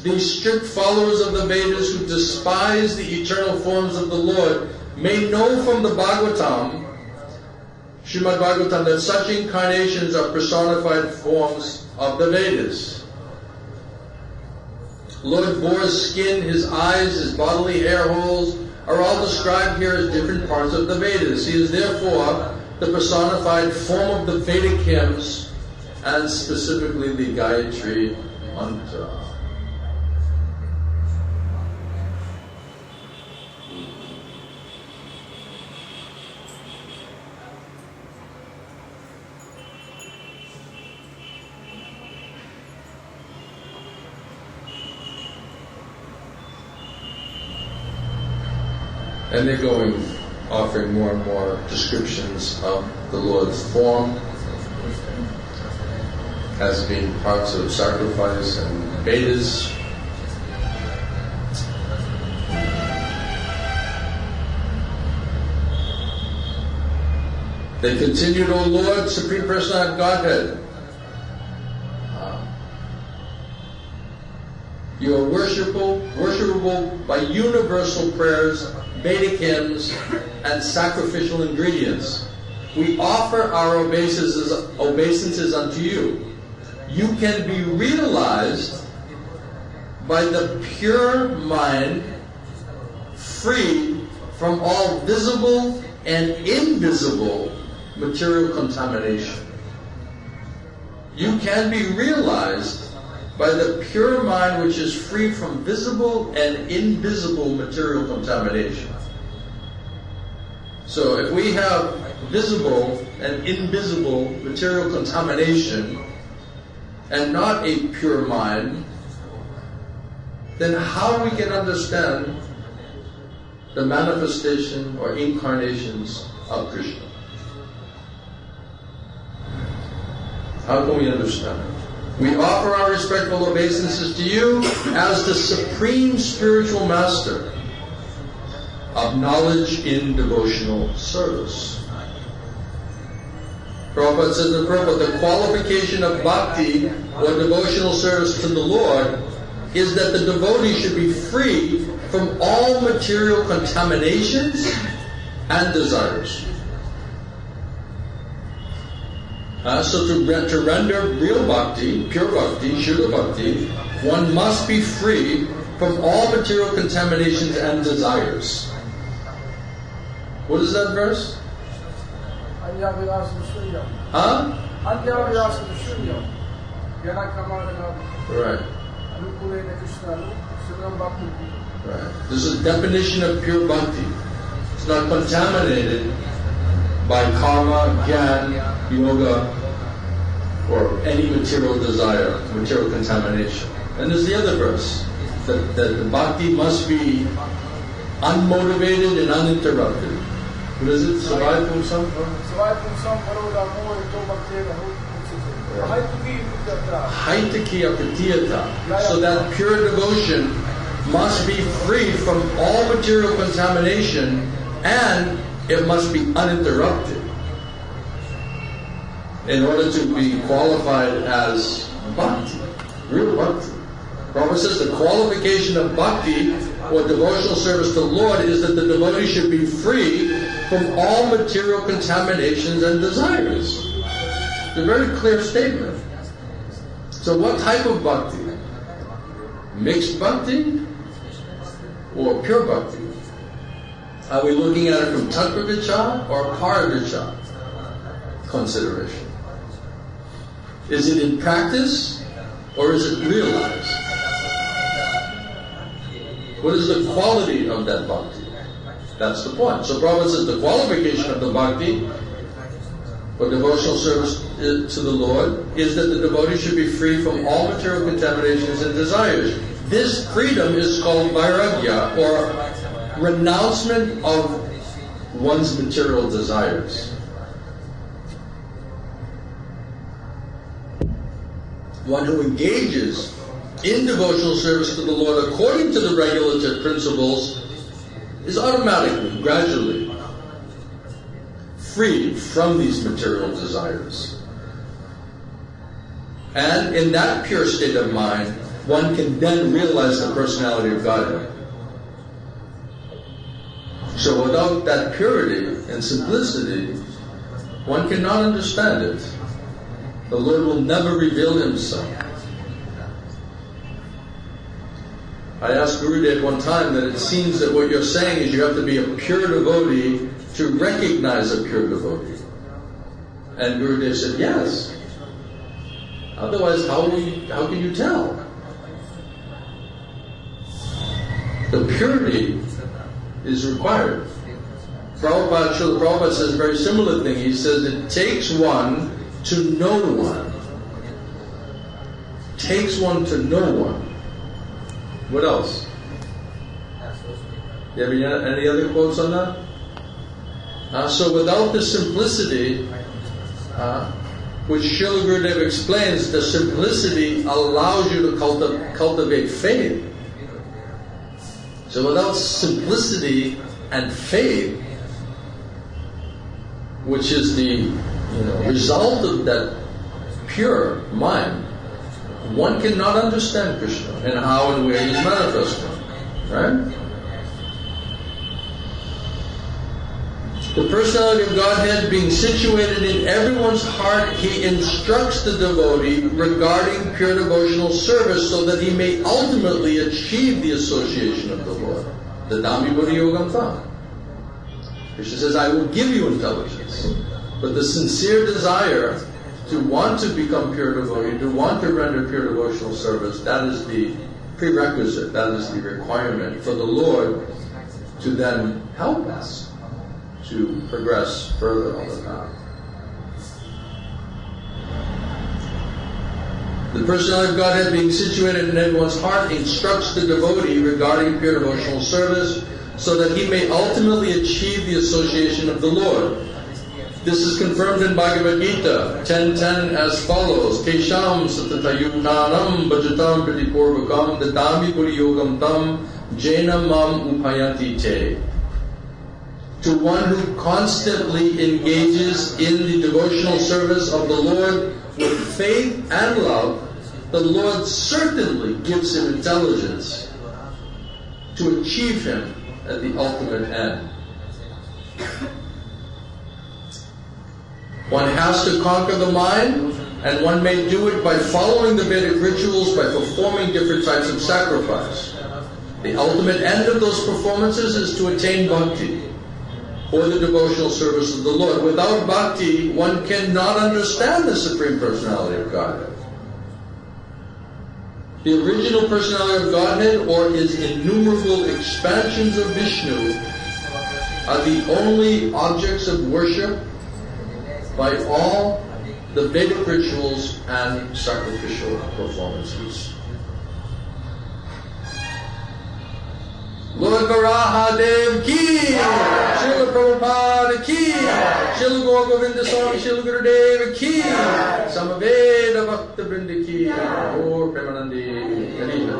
These strict followers of the Vedas who despise the eternal forms of the Lord may know from the Bhagavatam, Srimad Bhagavatam, that such incarnations are personified forms of the Vedas. Lord Boar's skin, his eyes, his bodily hair holes are all described here as different parts of the Vedas. He is therefore the personified form of the Vedic hymns and specifically the Gayatri mantra. And they're going, offering more and more descriptions of the Lord's form as being parts of sacrifice and Vedas. They continued, O Lord, Supreme Personality of Godhead, you are worshipable by universal prayers, Vedic hymns, and sacrificial ingredients. we offer our obeisances unto you. You can be realized by the pure mind, free from all visible and invisible material contamination. You can be realized by the pure mind which is free from visible and invisible material contamination. So if we have visible and invisible material contamination and not a pure mind, then how we can understand the manifestation or incarnations of Krishna? How can we understand it? We offer our respectful obeisances to you as the supreme spiritual master of knowledge in devotional service. Prabhupada says in Prabhupada, the qualification of bhakti or devotional service to the Lord is that the devotee should be free from all material contaminations and desires. So to render real bhakti, pure bhakti, Shuddha bhakti, one must be free from all material contaminations and desires. What is that verse? Huh? Right. Right. This is definition of pure bhakti. It's not contaminated by karma, jnana, yoga, or any material desire, material contamination. And there's the other verse, that the bhakti must be unmotivated and uninterrupted. What is it? Savai Pumsam? Haitaki apatiyata. So that pure devotion must be free from all material contamination and it must be uninterrupted in order to be qualified as bhakti, real bhakti. Prabhupada says the qualification of bhakti or devotional service to the Lord is that the devotee should be free from all material contaminations and desires. It's a very clear statement. So what type of bhakti? Mixed bhakti or pure bhakti? Are we looking at it from tattva vichar or para vichar consideration? Is it in practice or is it realized? What is the quality of that bhakti? That's the point. So Prabhupada says the qualification of the bhakti or devotional service to the Lord is that the devotee should be free from all material contaminations and desires. This freedom is called vairagya, or renouncement of one's material desires. One who engages in devotional service to the Lord according to the regulative principles is automatically, gradually, freed from these material desires. And in that pure state of mind, one can then realize the personality of Godhead. So without that purity and simplicity, one cannot understand it. The Lord will never reveal Himself. I asked Gurudev one time that it seems that what you're saying is you have to be a pure devotee to recognize a pure devotee. And Gurudev said, yes. Otherwise, how can you tell? The purity is required. Srila Prabhupada says a very similar thing. He says it takes one to know one. Takes one to know one. What else? Do you have any other quotes on that? So without the simplicity, which Srila Gurudev explains, the simplicity allows you to cultivate faith. So without simplicity and faith, which is the result of that pure mind, one cannot understand Krishna and how and where He's manifesting. Right? The personality of Godhead being situated in everyone's heart, He instructs the devotee regarding pure devotional service so that he may ultimately achieve the association of the Lord. Dadami Buddhi Yogam Tam. Krishna says, I will give you intelligence. But the sincere desire to want to become pure devotee, to want to render pure devotional service, that is the prerequisite, that is the requirement for the Lord to then help us to progress further on the path. The personality of Godhead being situated in everyone's heart instructs the devotee regarding pure devotional service so that he may ultimately achieve the association of the Lord. This is confirmed in Bhagavad Gita 10.10 as follows: Kesham satatayutanam bhajatam pritipurvakam dadami buddhi yogam tam jena mam upayanti te. To one who constantly engages in the devotional service of the Lord with faith and love, the Lord certainly gives him intelligence to achieve him at the ultimate end. One has to conquer the mind, and one may do it by following the Vedic rituals, by performing different types of sacrifice. The ultimate end of those performances is to attain bhakti, or the devotional service of the Lord. Without bhakti, one cannot understand the Supreme Personality of Godhead. The original Personality of Godhead, or His innumerable expansions of Vishnu, are the only objects of worship by all the Vedic rituals and sacrificial performances. Lord Varahadev ki, Srila Prabhupada ki, Srila Gaur Govinda Swami, Srila Gurudev ki, Samaveda Bhakta Vrinda ki, Gaur Premanandi Harita.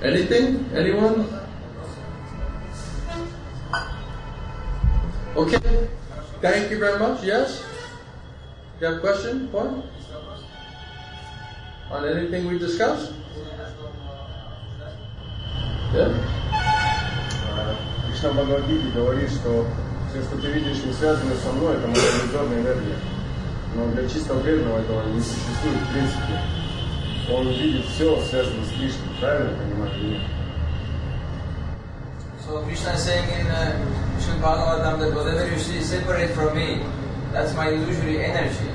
Anything? Anyone? Okay. Thank you very much. Yes? You have a question? Point? On anything we discussed? Yeah? Кришна в Бхагавад-гите говорит, что все, что ты видишь, не связано со мной, это моя иллюзорная энергия. Но для чисто преданного этого не существует в принципе. Он видит все, связанное с Кришной. Правильно я понимаю или нет? So Krishna is saying in Srimad Bhagavatam that whatever you see is separate from me, that's my illusory energy.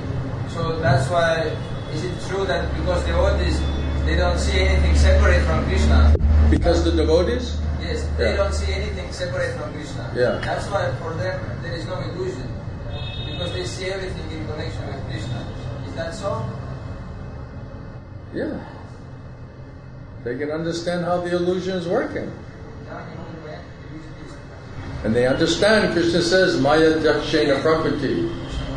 So that's why, is it true that because devotees, they don't see anything separate from Krishna? Because the devotees? Yes, they don't see anything separate from Krishna. Yeah. That's why for them there is no illusion. Because they see everything in connection with Krishna. Is that so? Yeah. They can understand how the illusion is working. And they understand, Krishna says, Maya Dakshena Prakriti,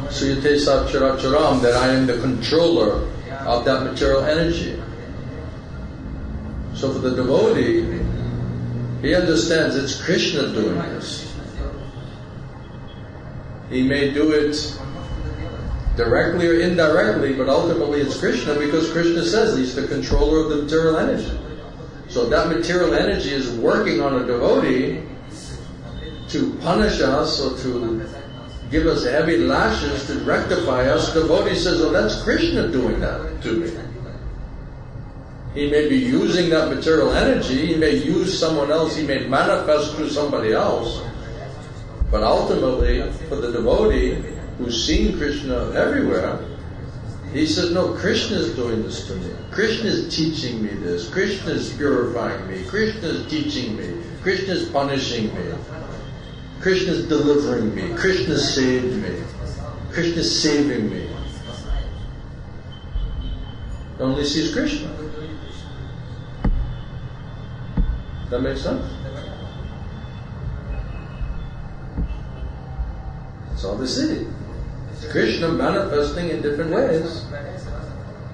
Suyate Satcharacharam, that I am the controller of that material energy. So for the devotee, he understands it's Krishna doing this. He may do it directly or indirectly, but ultimately it's Krishna, because Krishna says he's the controller of the material energy. So that material energy is working on a devotee to punish us or to give us heavy lashes to rectify us. The devotee says, oh, that's Krishna doing that to me. He may be using that material energy, he may use someone else, he may manifest through somebody else, but ultimately, for the devotee who's seen Krishna everywhere, he says, no, Krishna is doing this to me. Krishna is teaching me this. Krishna is purifying me. Krishna is teaching me. Krishna is punishing me. Krishna is delivering me. Krishna saved me. Krishna is saving me. He only sees Krishna. That makes sense? That's all they see. Krishna manifesting in different ways.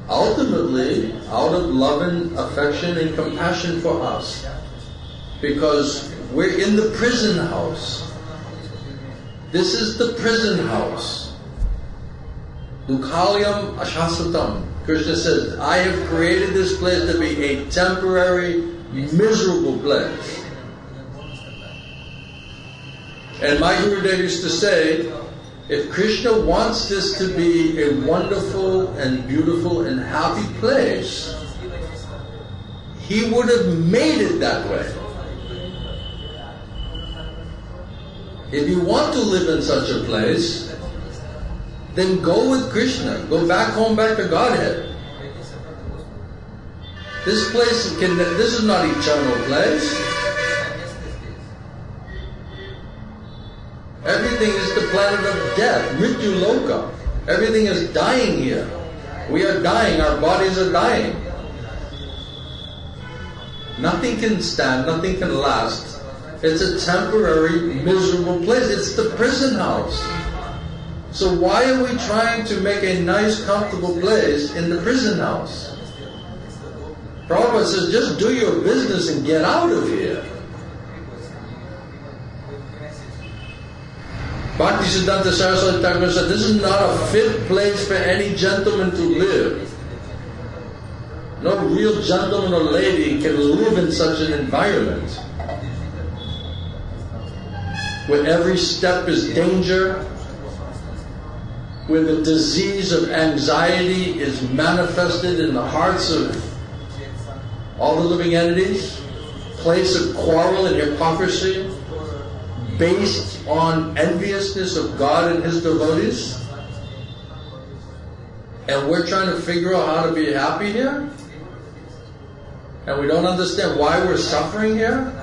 Ultimately, out of love and affection and compassion for us. Because we're in the prison house. This is the prison house. Dukhalyam ashasatam. Krishna says, I have created this place to be a temporary, miserable place. And my Gurudev used to say, if Krishna wants this to be a wonderful and beautiful and happy place, He would have made it that way. If you want to live in such a place, then go with Krishna. Go back home, back to Godhead. This is not eternal place. Everything is the planet of death, Mrityu Loka. Everything is dying here. We are dying, our bodies are dying. Nothing can stand, nothing can last. It's a temporary, miserable place. It's the prison house. So why are we trying to make a nice, comfortable place in the prison house? Prabhupada says, just do your business and get out of here. Bhaktisiddhanta Saraswati Thakur said, this is not a fit place for any gentleman to live. No real gentleman or lady can live in such an environment where every step is danger, where the disease of anxiety is manifested in the hearts of all the living entities, place of quarrel and hypocrisy, based on enviousness of God and His devotees. And we're trying to figure out how to be happy here? And we don't understand why we're suffering here?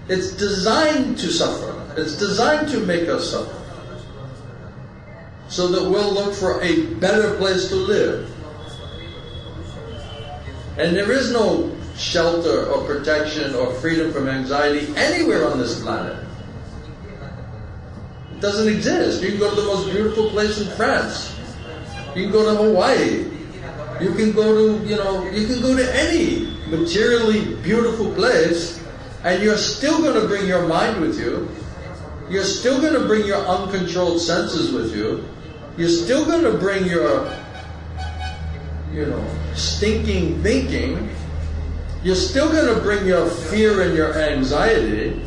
It's designed to suffer. It's designed to make us suffer. So that we'll look for a better place to live. And there is no shelter or protection or freedom from anxiety anywhere on this planet. It doesn't exist. You can go to the most beautiful place in France. You can go to Hawaii. You can go to, you can go to any materially beautiful place, and you're still going to bring your mind with you. You're still going to bring your uncontrolled senses with you. You're still going to bring your, stinking thinking. You're still going to bring your fear and your anxiety.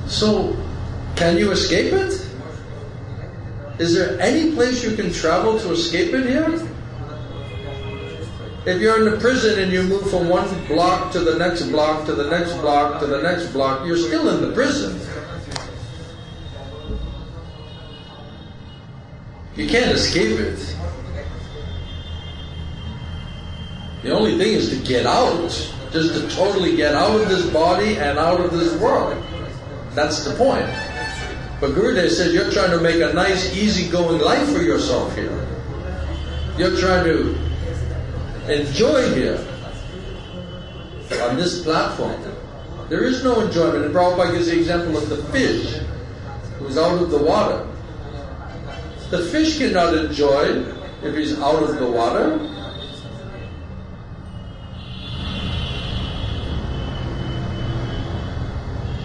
So, can you escape it? Is there any place you can travel to escape it here? If you're in the prison and you move from one block to the next block to the next block to the next block, you're still in the prison. You can't escape it. The only thing is to get out. Just to totally get out of this body and out of this world. That's the point. But Gurudev said you're trying to make a nice, easy-going life for yourself here. You're trying to enjoy here on this platform. There is no enjoyment. And Prabhupada gives the example of the fish who's out of the water. The fish cannot enjoy if he's out of the water.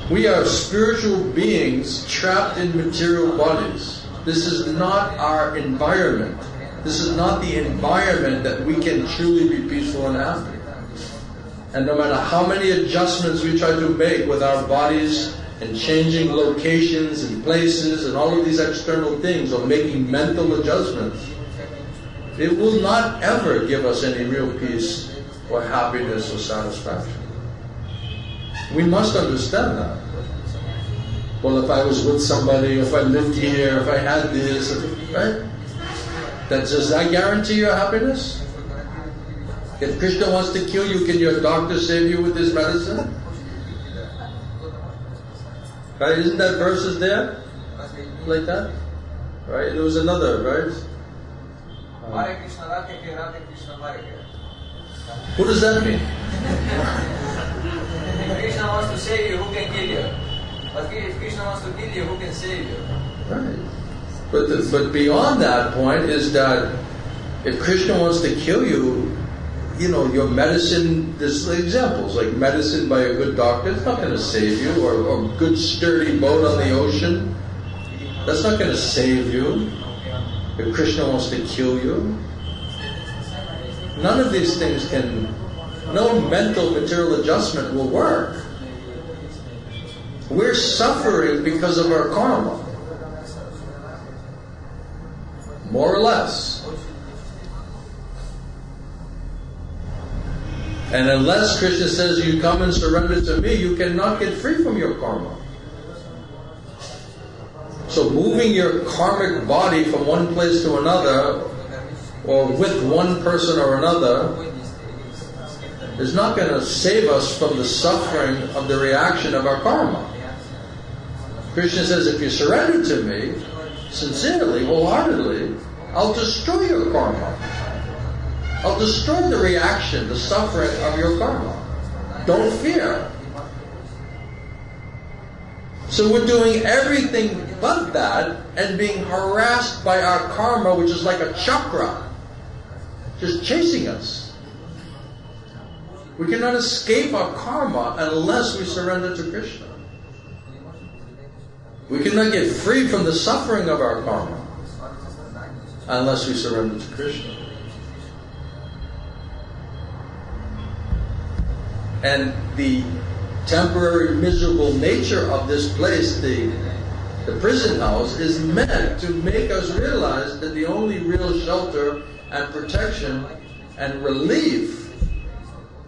We are spiritual beings trapped in material bodies. This is not our environment. This is not the environment that we can truly be peaceful and happy. And no matter how many adjustments we try to make with our bodies and changing locations and places and all of these external things or making mental adjustments, it will not ever give us any real peace or happiness or satisfaction. We must understand that. Well, if I was with somebody, if I lived here, if I had this, right? Does that guarantee your happiness? If Krishna wants to kill you, can your doctor save you with his medicine? Right? Isn't that verses there? Like that? Right? There was another, right? What does that mean? If Krishna wants to save you, who can kill you? But if Krishna wants to kill you, who can save you? Right. But beyond that point is that if Krishna wants to kill you, your medicine, there's examples, like medicine by a good doctor, it's not going to save you, or a good sturdy boat on the ocean, that's not going to save you. If Krishna wants to kill you, none of these things no mental material adjustment will work. We're suffering because of our karma. More or less. And unless Krishna says you come and surrender to me, you cannot get free from your karma. So moving your karmic body from one place to another, or with one person or another, is not going to save us from the suffering of the reaction of our karma. Krishna says, if you surrender to me, sincerely, wholeheartedly, I'll destroy your karma. I'll destroy the reaction, the suffering of your karma. Don't fear. So we're doing everything but that and being harassed by our karma, which is like a chakra, just chasing us. We cannot escape our karma unless we surrender to Krishna. We cannot get free from the suffering of our karma unless we surrender to Krishna. And the temporary miserable nature of this place, the prison house, is meant to make us realize that the only real shelter and protection and relief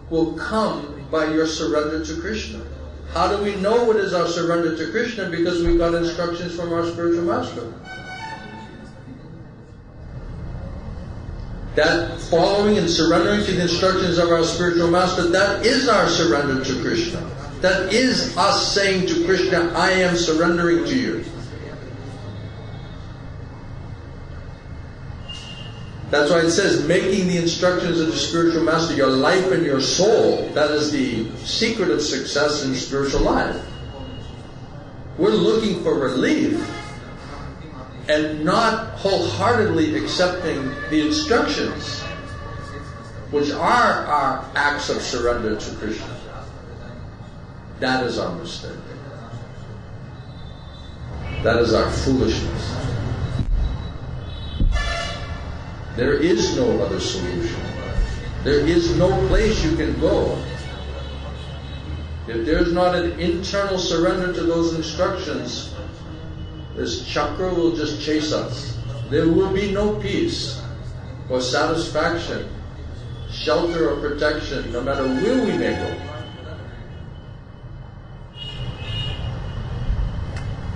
will come by your surrender to Krishna. How do we know what is our surrender to Krishna? Because we got instructions from our spiritual master. That following and surrendering to the instructions of our spiritual master, that is our surrender to Krishna. That is us saying to Krishna, I am surrendering to you. That's why it says, making the instructions of the spiritual master your life and your soul. That is the secret of success in spiritual life. We're looking for relief and not wholeheartedly accepting the instructions, which are our acts of surrender to Krishna. That is our mistake. That is our foolishness. There is no other solution. There is no place you can go. If there's not an internal surrender to those instructions, this chakra will just chase us. There will be no peace or satisfaction, shelter or protection, no matter where we may go.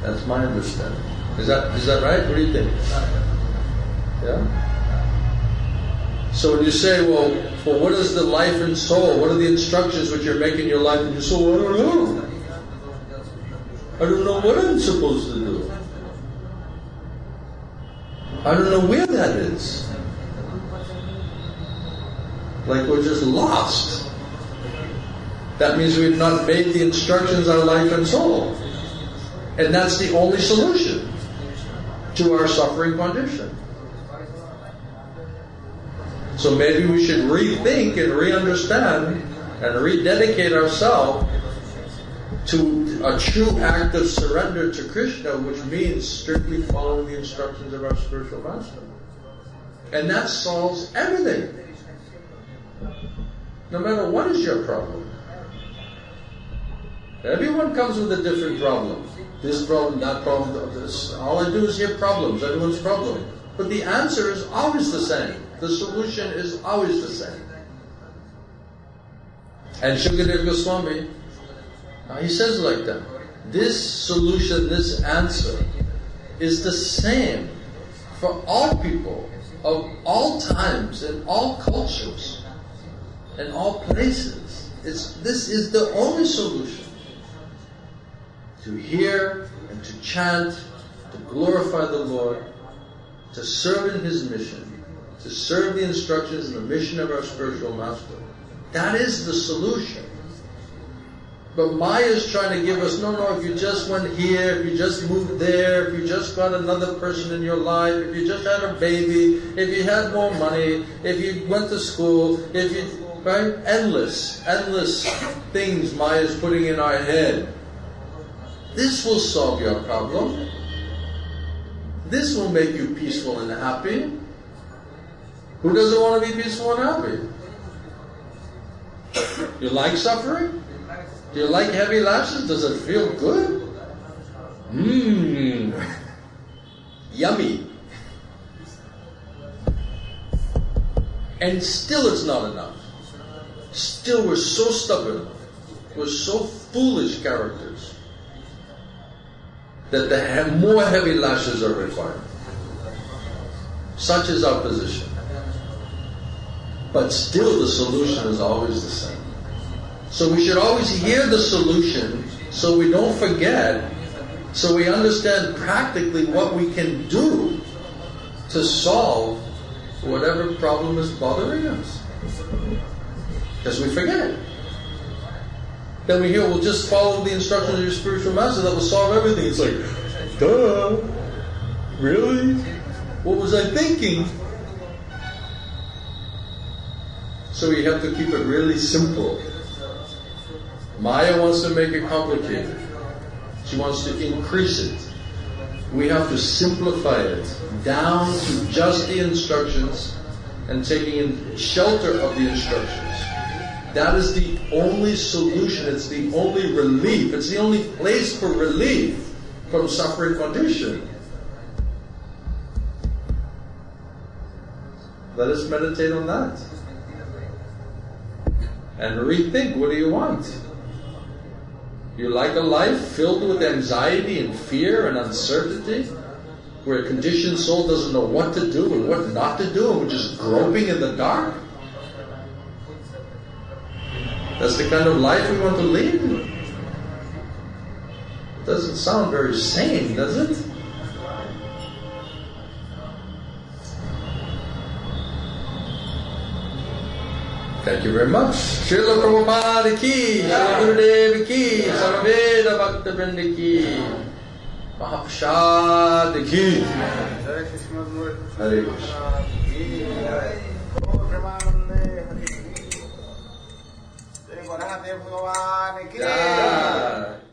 That's my understanding. Is that right? What do you think? Yeah? So when you say, well, what is the life and soul? What are the instructions which you're making your life and your soul? I don't know. I don't know what I'm supposed to do. I don't know where that is. Like we're just lost. That means we've not made the instructions our life and soul. And that's the only solution to our suffering condition. So maybe we should rethink and re-understand and rededicate ourselves to a true act of surrender to Krishna, which means strictly following the instructions of our spiritual master. And that solves everything. No matter what is your problem. Everyone comes with a different problem. This problem, that problem, this. All I do is hear problems, everyone's problem. But the answer is always the same. The solution is always the same. And Shukadev Goswami, he says like that. This solution, this answer, is the same for all people of all times and all cultures and all places. This is the only solution. To hear and to chant, to glorify the Lord, to serve in His mission, to serve the instructions and the mission of our spiritual master. That is the solution. But Maya is trying to give us, no, if you just went here, if you just moved there, if you just got another person in your life, if you just had a baby, if you had more money, if you went to school, if you, right? Endless things Maya is putting in our head. This will solve your problem. This will make you peaceful and happy. Who doesn't want to be peaceful and happy? You like suffering? Do you like heavy lashes? Does it feel good? Yummy. And still it's not enough. Still we're so stubborn. We're so foolish characters that more heavy lashes are required. Such is our position. But still the solution is always the same. So we should always hear the solution so we don't forget, so we understand practically what we can do to solve whatever problem is bothering us. Because we forget. Then we hear, we'll just follow the instructions of your spiritual master, that will solve everything. It's like, duh, really? What was I thinking? So we have to keep it really simple. Maya wants to make it complicated. She wants to increase it. We have to simplify it down to just the instructions and taking in shelter of the instructions. That is the only solution. It's the only relief. It's the only place for relief from suffering condition. Let us meditate on that. And rethink, what do you want? You like a life filled with anxiety and fear and uncertainty, where a conditioned soul doesn't know what to do and what not to do, and we're just groping in the dark? That's the kind of life we want to lead? It doesn't sound very sane, does it? Thank you very much. Srila Prabhupada ki, Srila Gurudev ki, Sarveda Bhakta Vrinda ki, Mahaprasad ki. Hare Krishna. Varahadev Bhagavan ki.